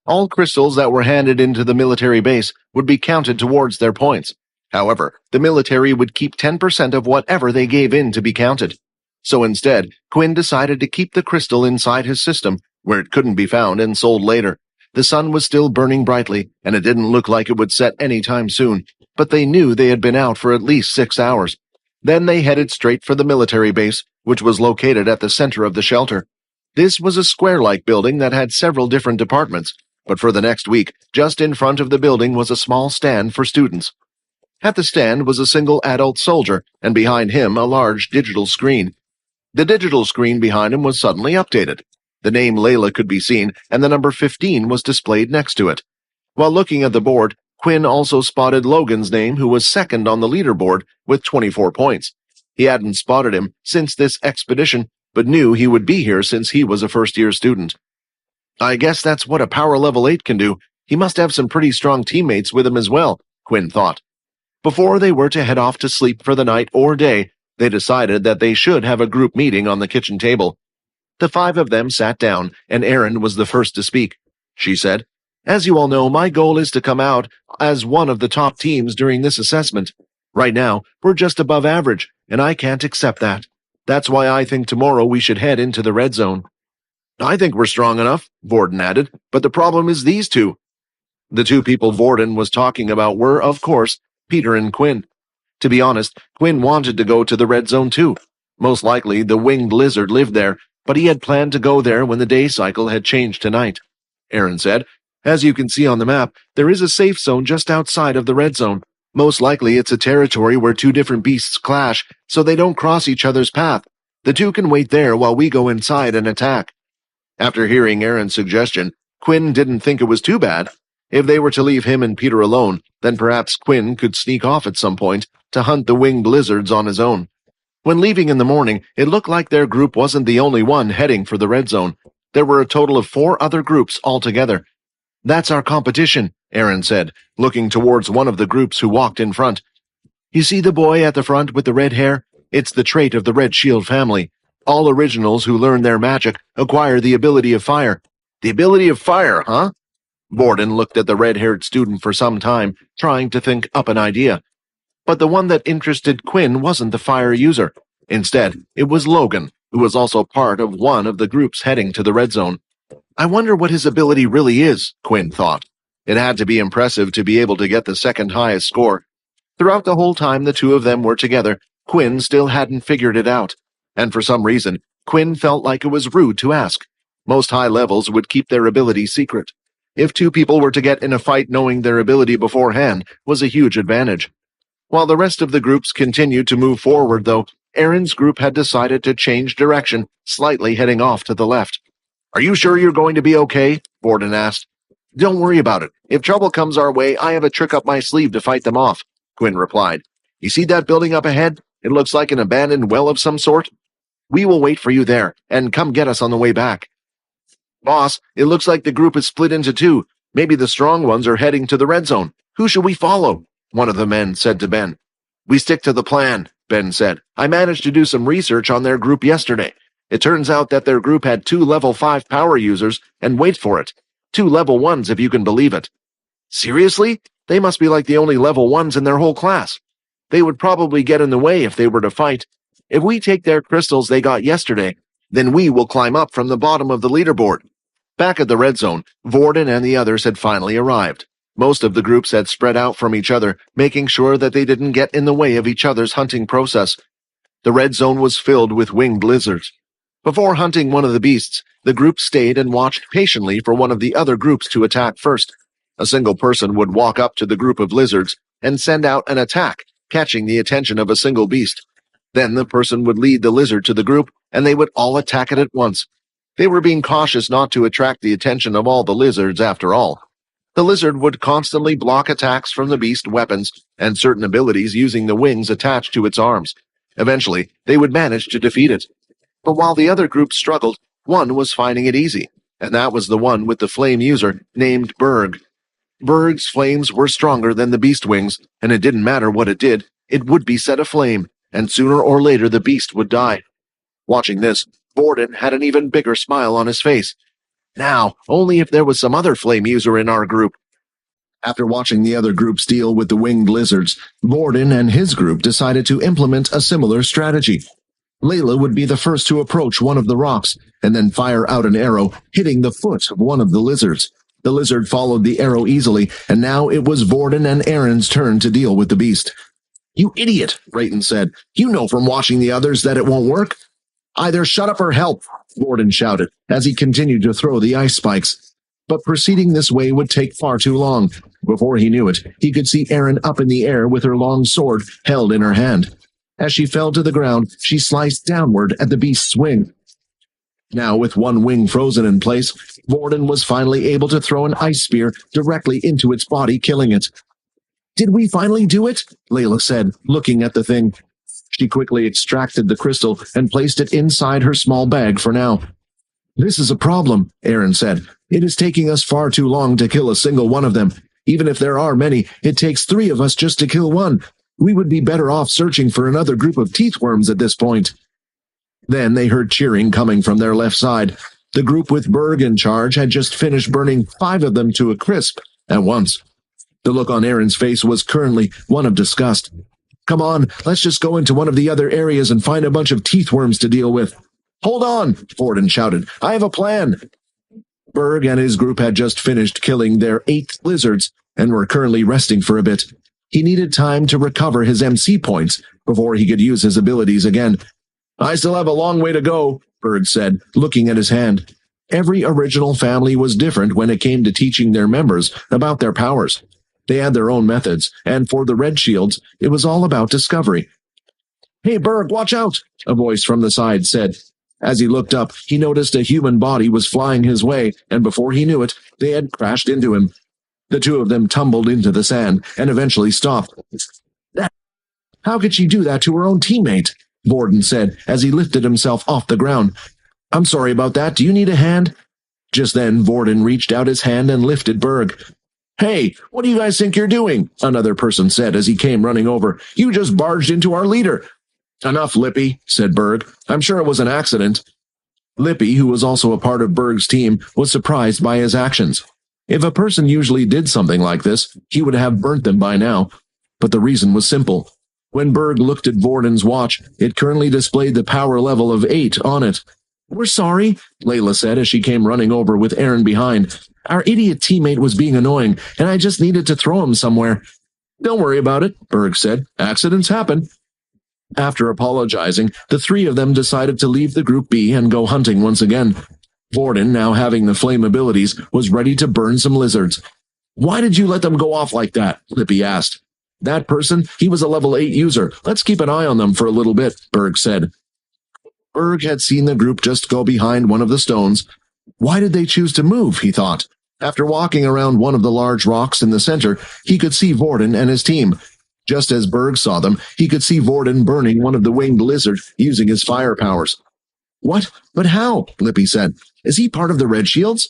All crystals that were handed into the military base would be counted towards their points. However, the military would keep 10% of whatever they gave in to be counted. So instead, Quinn decided to keep the crystal inside his system where it couldn't be found and sold later. The sun was still burning brightly, and it didn't look like it would set any time soon, but they knew they had been out for at least 6 hours. Then they headed straight for the military base, which was located at the center of the shelter. This was a square-like building that had several different departments, but for the next week, just in front of the building was a small stand for students. At the stand was a single adult soldier, and behind him a large digital screen. The digital screen behind him was suddenly updated. The name Layla could be seen, and the number 15 was displayed next to it. While looking at the board, Quinn also spotted Logan's name, who was second on the leaderboard with 24 points. He hadn't spotted him since this expedition, but knew he would be here since he was a first-year student. I guess that's what a power level 8 can do. He must have some pretty strong teammates with him as well, Quinn thought. Before they were to head off to sleep for the night or day, they decided that they should have a group meeting on the kitchen table. The 5 of them sat down, and Erin was the first to speak. She said, "As you all know, my goal is to come out as one of the top teams during this assessment. Right now, we're just above average, and I can't accept that. That's why I think tomorrow we should head into the red zone." "I think we're strong enough," Vorden added, "but the problem is these two." The 2 people Vorden was talking about were, of course, Peter and Quinn. To be honest, Quinn wanted to go to the red zone too. Most likely, the winged lizard lived there, but he had planned to go there when the day cycle had changed to night. Erin said, "As you can see on the map, there is a safe zone just outside of the red zone. Most likely it's a territory where 2 different beasts clash, so they don't cross each other's path. The 2 can wait there while we go inside and attack." After hearing Erin's suggestion, Quinn didn't think it was too bad. If they were to leave him and Peter alone, then perhaps Quinn could sneak off at some point to hunt the winged lizards on his own. When leaving in the morning, it looked like their group wasn't the only one heading for the red zone. There were a total of 4 other groups altogether. "That's our competition," Erin said, looking towards one of the groups who walked in front. "You see the boy at the front with the red hair? It's the trait of the Redshield family. All originals who learn their magic acquire the ability of fire." "The ability of fire, huh?" Vorden looked at the red-haired student for some time, trying to think up an idea. But the one that interested Quinn wasn't the fire user. Instead, it was Logan, who was also part of one of the groups heading to the red zone. "I wonder what his ability really is," Quinn thought. It had to be impressive to be able to get the second highest score. Throughout the whole time the 2 of them were together, Quinn still hadn't figured it out. And for some reason, Quinn felt like it was rude to ask. Most high levels would keep their ability secret. If 2 people were to get in a fight knowing their ability beforehand was a huge advantage. While the rest of the groups continued to move forward, though, Erin's group had decided to change direction, slightly heading off to the left. "Are you sure you're going to be okay?" Vorden asked. "Don't worry about it. If trouble comes our way, I have a trick up my sleeve to fight them off," Quinn replied. "You see that building up ahead? It looks like an abandoned well of some sort. We will wait for you there, and come get us on the way back." "Boss, it looks like the group is split into 2. Maybe the strong ones are heading to the red zone. Who should we follow?" one of the men said to Ben. "We stick to the plan," Ben said. "I managed to do some research on their group yesterday. It turns out that their group had 2 level 5 power users, and wait for it, 2 level 1s if you can believe it." "Seriously? They must be like the only level 1s in their whole class. They would probably get in the way if they were to fight. If we take their crystals they got yesterday, then we will climb up from the bottom of the leaderboard." Back at the red zone, Vorden and the others had finally arrived. Most of the groups had spread out from each other, making sure that they didn't get in the way of each other's hunting process. The red zone was filled with winged lizards. Before hunting one of the beasts, the group stayed and watched patiently for one of the other groups to attack first. A single person would walk up to the group of lizards and send out an attack, catching the attention of a single beast. Then the person would lead the lizard to the group, and they would all attack it at once. They were being cautious not to attract the attention of all the lizards after all. The lizard would constantly block attacks from the beast weapons and certain abilities using the wings attached to its arms. Eventually, they would manage to defeat it. But while the other group struggled, one was finding it easy, and that was the one with the flame user named Berg. Berg's flames were stronger than the beast wings, and it didn't matter what it would be set aflame, and sooner or later the beast would die. Watching this, Vorden had an even bigger smile on his face. Now, only if there was some other flame user in our group. After watching the other groups deal with the winged lizards, Vorden and his group decided to implement a similar strategy. Layla would be the first to approach one of the rocks, and then fire out an arrow, hitting the foot of one of the lizards. The lizard followed the arrow easily, and now it was Vorden and Aaron's turn to deal with the beast. "You idiot," Rayton said. "You know from watching the others that it won't work." "Either shut up or help," Vorden shouted, as he continued to throw the ice spikes. But proceeding this way would take far too long. Before he knew it, he could see Aaron up in the air with her long sword held in her hand. As she fell to the ground, she sliced downward at the beast's wing. Now, with one wing frozen in place, Vorden was finally able to throw an ice spear directly into its body, killing it. "Did we finally do it?" Layla said, looking at the thing. She quickly extracted the crystal and placed it inside her small bag for now. "This is a problem," Aaron said. "It is taking us far too long to kill a single one of them. Even if there are many, it takes 3 of us just to kill one. We would be better off searching for another group of teethworms at this point." Then they heard cheering coming from their left side. The group with Berg in charge had just finished burning 5 of them to a crisp at once. The look on Aaron's face was currently one of disgust. "Come on, let's just go into one of the other areas and find a bunch of teethworms to deal with." "Hold on," Vorden shouted. "I have a plan." Berg and his group had just finished killing their 8 lizards and were currently resting for a bit. He needed time to recover his MC points before he could use his abilities again. "I still have a long way to go," Berg said, looking at his hand. Every original family was different when it came to teaching their members about their powers. They had their own methods, and for the Redshields, it was all about discovery. "Hey, Berg, watch out!" a voice from the side said. As he looked up, he noticed a human body was flying his way, and before he knew it, they had crashed into him. The 2 of them tumbled into the sand and eventually stopped. "How could she do that to her own teammate?" Vorden said as he lifted himself off the ground. "I'm sorry about that. Do you need a hand?" Just then, Vorden reached out his hand and lifted Berg. "Hey, what do you guys think you're doing?" another person said as he came running over. "You just barged into our leader." "Enough, Lippy," said Berg. "I'm sure it was an accident." Lippy, who was also a part of Berg's team, was surprised by his actions. If a person usually did something like this, he would have burnt them by now. But the reason was simple. When Berg looked at Vorden's watch, it currently displayed the power level of 8 on it. "We're sorry," Layla said as she came running over with Aaron behind. "Our idiot teammate was being annoying, and I just needed to throw him somewhere." "Don't worry about it," Berg said. "Accidents happen." After apologizing, the 3 of them decided to leave the group be and go hunting once again. Vorden, now having the flame abilities, was ready to burn some lizards. "Why did you let them go off like that?" Lippy asked. "That person, he was a level 8 user. Let's keep an eye on them for a little bit," Berg said. Berg had seen the group just go behind one of the stones. Why did they choose to move, he thought. After walking around one of the large rocks in the center, he could see Vorden and his team. Just as Berg saw them, he could see Vorden burning one of the winged lizards using his fire powers. "What? But how?" Lippy said. "Is he part of the Redshields?"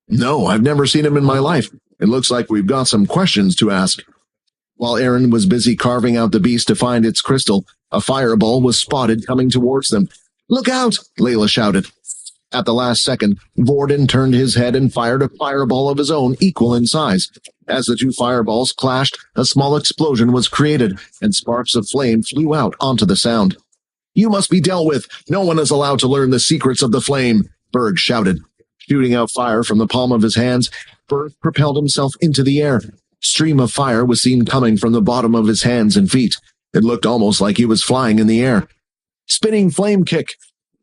"No, I've never seen him in my life. It looks like we've got some questions to ask." While Aaron was busy carving out the beast to find its crystal, a fireball was spotted coming towards them. "Look out!" Layla shouted. At the last second, Vorden turned his head and fired a fireball of his own equal in size. As the 2 fireballs clashed, a small explosion was created, and sparks of flame flew out onto the sound. "You must be dealt with. No one is allowed to learn the secrets of the flame," Berg shouted. Shooting out fire from the palm of his hands, Berg propelled himself into the air. Stream of fire was seen coming from the bottom of his hands and feet. It looked almost like he was flying in the air. Spinning flame kick.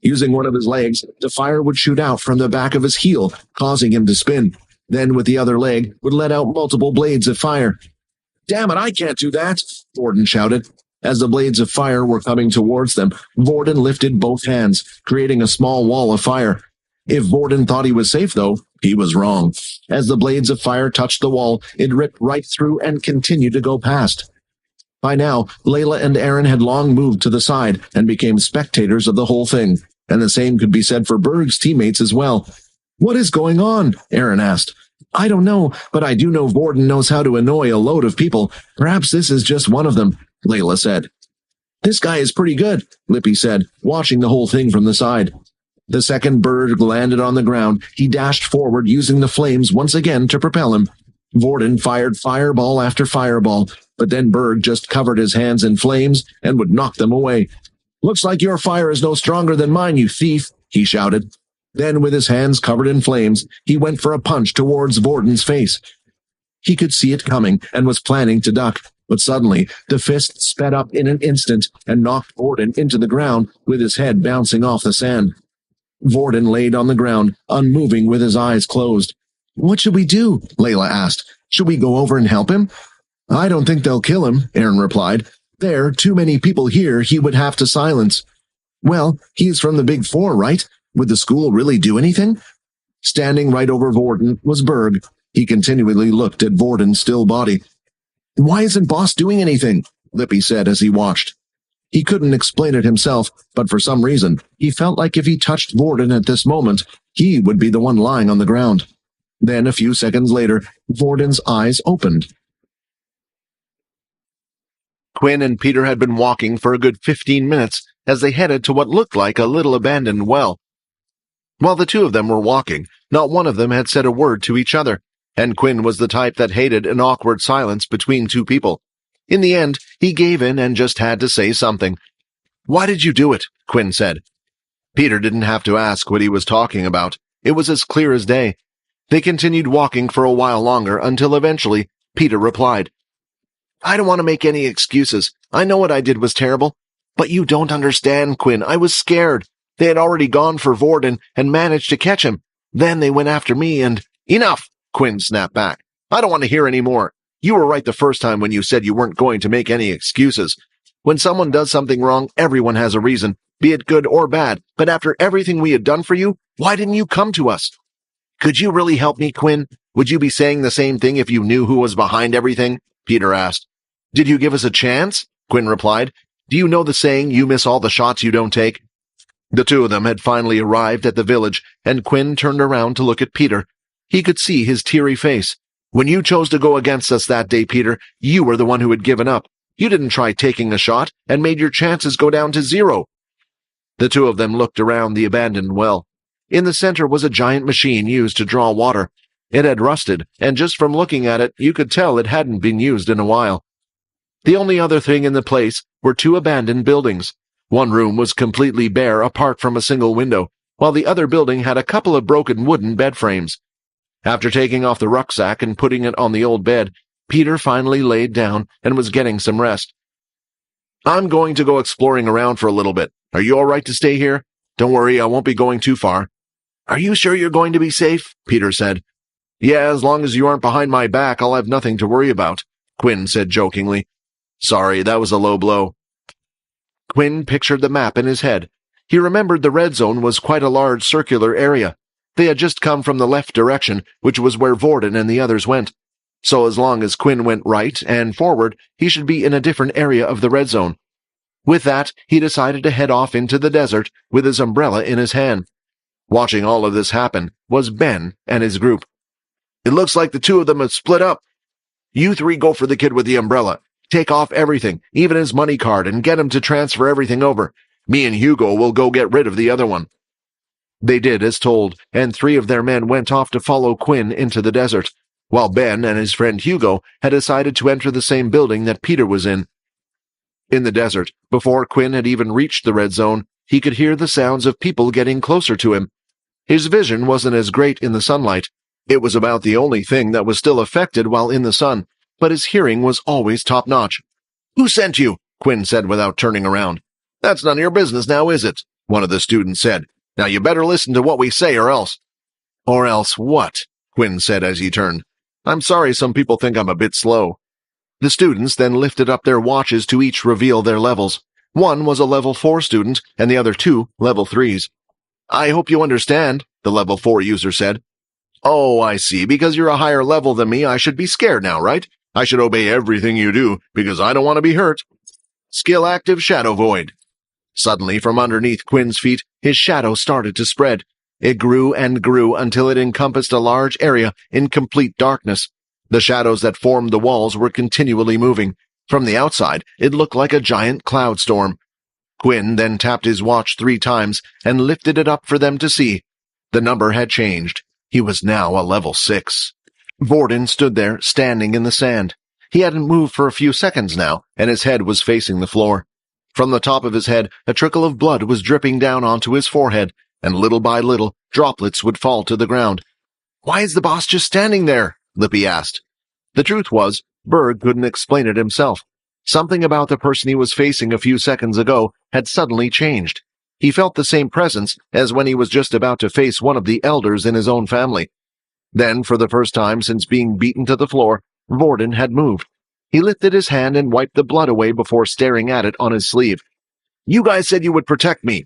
Using one of his legs, the fire would shoot out from the back of his heel, causing him to spin. Then, with the other leg, would let out multiple blades of fire. "Damn it, I can't do that," Vorden shouted. As the blades of fire were coming towards them, Vorden lifted both hands, creating a small wall of fire. If Vorden thought he was safe, though, he was wrong. As the blades of fire touched the wall, it ripped right through and continued to go past. By now, Layla and Aaron had long moved to the side and became spectators of the whole thing, and the same could be said for Berg's teammates as well. "What is going on?" Aaron asked. "I don't know, but I do know Vorden knows how to annoy a load of people. Perhaps this is just one of them," Layla said. "This guy is pretty good," Lippy said, watching the whole thing from the side. The second Berg landed on the ground, he dashed forward using the flames once again to propel him. Vorden fired fireball after fireball, but then Berg just covered his hands in flames and would knock them away. "Looks like your fire is no stronger than mine, you thief," he shouted. Then, with his hands covered in flames, he went for a punch towards Vorden's face. He could see it coming and was planning to duck, but suddenly the fist sped up in an instant and knocked Vorden into the ground with his head bouncing off the sand. Vorden laid on the ground, unmoving with his eyes closed. "What should we do?" Layla asked. "Should we go over and help him?" "I don't think they'll kill him," Aaron replied. "There are too many people here he would have to silence." "Well, he's from the Big Four, right? Would the school really do anything?" Standing right over Vorden was Berg. He continually looked at Vorden's still body. "Why isn't Boss doing anything?" Lippy said as he watched. He couldn't explain it himself, but for some reason, he felt like if he touched Vorden at this moment, he would be the one lying on the ground. Then, a few seconds later, Vorden's eyes opened. Quinn and Peter had been walking for a good 15 minutes as they headed to what looked like a little abandoned well. While the two of them were walking, not one of them had said a word to each other, and Quinn was the type that hated an awkward silence between two people. In the end, he gave in and just had to say something. "Why did you do it?" Quinn said. Peter didn't have to ask what he was talking about. It was as clear as day. They continued walking for a while longer until eventually Peter replied, "I don't want to make any excuses. I know what I did was terrible. But you don't understand, Quinn. I was scared. They had already gone for Vorden and managed to catch him. Then they went after me and—" "Enough!" Quinn snapped back. "I don't want to hear any more. You were right the first time when you said you weren't going to make any excuses. When someone does something wrong, everyone has a reason, be it good or bad. But after everything we had done for you, why didn't you come to us?" "Could you really help me, Quinn? Would you be saying the same thing if you knew who was behind everything?" Peter asked. "Did you give us a chance?" Quinn replied. "Do you know the saying, you miss all the shots you don't take?" The two of them had finally arrived at the village, and Quinn turned around to look at Peter. He could see his teary face. "When you chose to go against us that day, Peter, you were the one who had given up. You didn't try taking a shot and made your chances go down to 0. The two of them looked around the abandoned well. In the center was a giant machine used to draw water. It had rusted, and just from looking at it, you could tell it hadn't been used in a while. The only other thing in the place were 2 abandoned buildings. One room was completely bare apart from a single window, while the other building had a couple of broken wooden bed frames. After taking off the rucksack and putting it on the old bed, Peter finally laid down and was getting some rest. "I'm going to go exploring around for a little bit. Are you all right to stay here? Don't worry, I won't be going too far." "Are you sure you're going to be safe?" Peter said. "Yeah, as long as you aren't behind my back, I'll have nothing to worry about," Quinn said jokingly. "Sorry, that was a low blow." Quinn pictured the map in his head. He remembered the red zone was quite a large circular area. They had just come from the left direction, which was where Vorden and the others went. So as long as Quinn went right and forward, he should be in a different area of the red zone. With that, he decided to head off into the desert with his umbrella in his hand. Watching all of this happen was Ben and his group. "It looks like the two of them have split up. You 3 go for the kid with the umbrella. Take off everything, even his money card, and get him to transfer everything over. Me and Hugo will go get rid of the other one." They did as told, and 3 of their men went off to follow Quinn into the desert, while Ben and his friend Hugo had decided to enter the same building that Peter was in. In the desert, before Quinn had even reached the red zone, he could hear the sounds of people getting closer to him. His vision wasn't as great in the sunlight. It was about the only thing that was still affected while in the sun, but his hearing was always top-notch. "Who sent you?" Quinn said without turning around. "That's none of your business now, is it?" one of the students said. "Now you better listen to what we say or else—" "Or else what?" Quinn said as he turned. "I'm sorry some people think I'm a bit slow." The students then lifted up their watches to each reveal their levels. One was a level 4 student, and the other 2 level 3s. "I hope you understand," the level 4 user said. "Oh, I see. Because you're a higher level than me, I should be scared now, right? I should obey everything you do, because I don't want to be hurt." "Skill active Shadow Void." Suddenly, from underneath Quinn's feet, his shadow started to spread. It grew and grew until it encompassed a large area in complete darkness. The shadows that formed the walls were continually moving. From the outside, it looked like a giant cloud storm. Quinn then tapped his watch 3 times and lifted it up for them to see. The number had changed. He was now a level 6. Vorden stood there, standing in the sand. He hadn't moved for a few seconds now, and his head was facing the floor. From the top of his head, a trickle of blood was dripping down onto his forehead, and little by little, droplets would fall to the ground. "Why is the boss just standing there?" Lippy asked. The truth was, Berg couldn't explain it himself. Something about the person he was facing a few seconds ago had suddenly changed. He felt the same presence as when he was just about to face one of the elders in his own family. Then, for the first time since being beaten to the floor, Vorden had moved. He lifted his hand and wiped the blood away before staring at it on his sleeve. "You guys said you would protect me."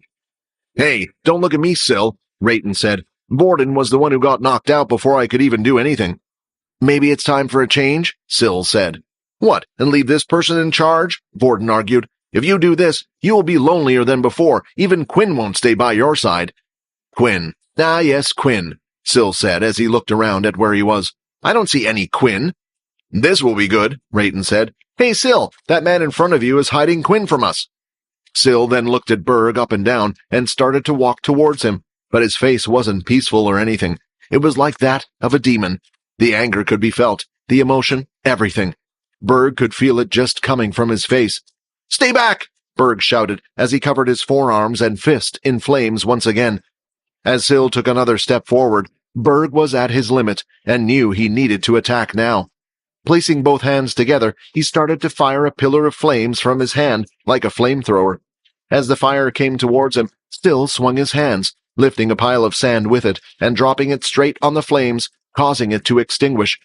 "Hey, don't look at me, Syl," Rayton said. "Vorden was the one who got knocked out before I could even do anything." "Maybe it's time for a change," Syl said. "What, and leave this person in charge?" Vorden argued. "If you do this, you will be lonelier than before. Even Quinn won't stay by your side." "Quinn. Ah, yes, Quinn," Syl said as he looked around at where he was. "I don't see any Quinn." "This will be good," Rayton said. "Hey, Syl, that man in front of you is hiding Quinn from us." Syl then looked at Berg up and down and started to walk towards him, but his face wasn't peaceful or anything. It was like that of a demon. The anger could be felt, the emotion, everything. Berg could feel it just coming from his face. "Stay back!" Berg shouted as he covered his forearms and fist in flames once again. As Syl took another step forward, Berg was at his limit and knew he needed to attack now. Placing both hands together, he started to fire a pillar of flames from his hand like a flamethrower. As the fire came towards him, Syl swung his hands, lifting a pile of sand with it and dropping it straight on the flames, causing it to extinguish.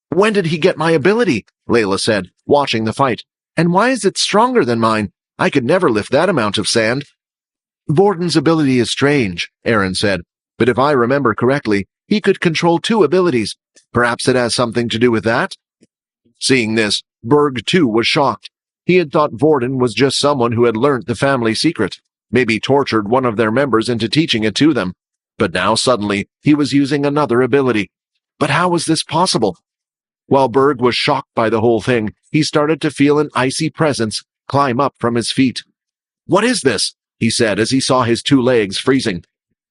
"When did he get my ability?" Layla said, watching the fight. "And why is it stronger than mine? I could never lift that amount of sand." "Vorden's ability is strange," Aaron said, "but if I remember correctly, he could control two abilities. Perhaps it has something to do with that?" Seeing this, Berg too was shocked. He had thought Vorden was just someone who had learnt the family secret, maybe tortured one of their members into teaching it to them. But now suddenly he was using another ability. But how was this possible? While Berg was shocked by the whole thing, he started to feel an icy presence climb up from his feet. "What is this?" he said as he saw his two legs freezing.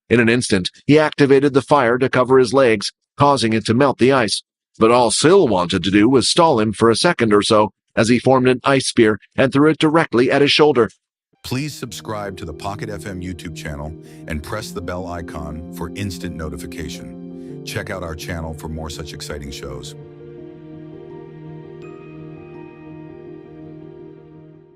In an instant, he activated the fire to cover his legs, causing it to melt the ice. But all Syl wanted to do was stall him for a second or so, as he formed an ice spear and threw it directly at his shoulder. Please subscribe to the Pocket FM YouTube channel and press the bell icon for instant notification. Check out our channel for more such exciting shows.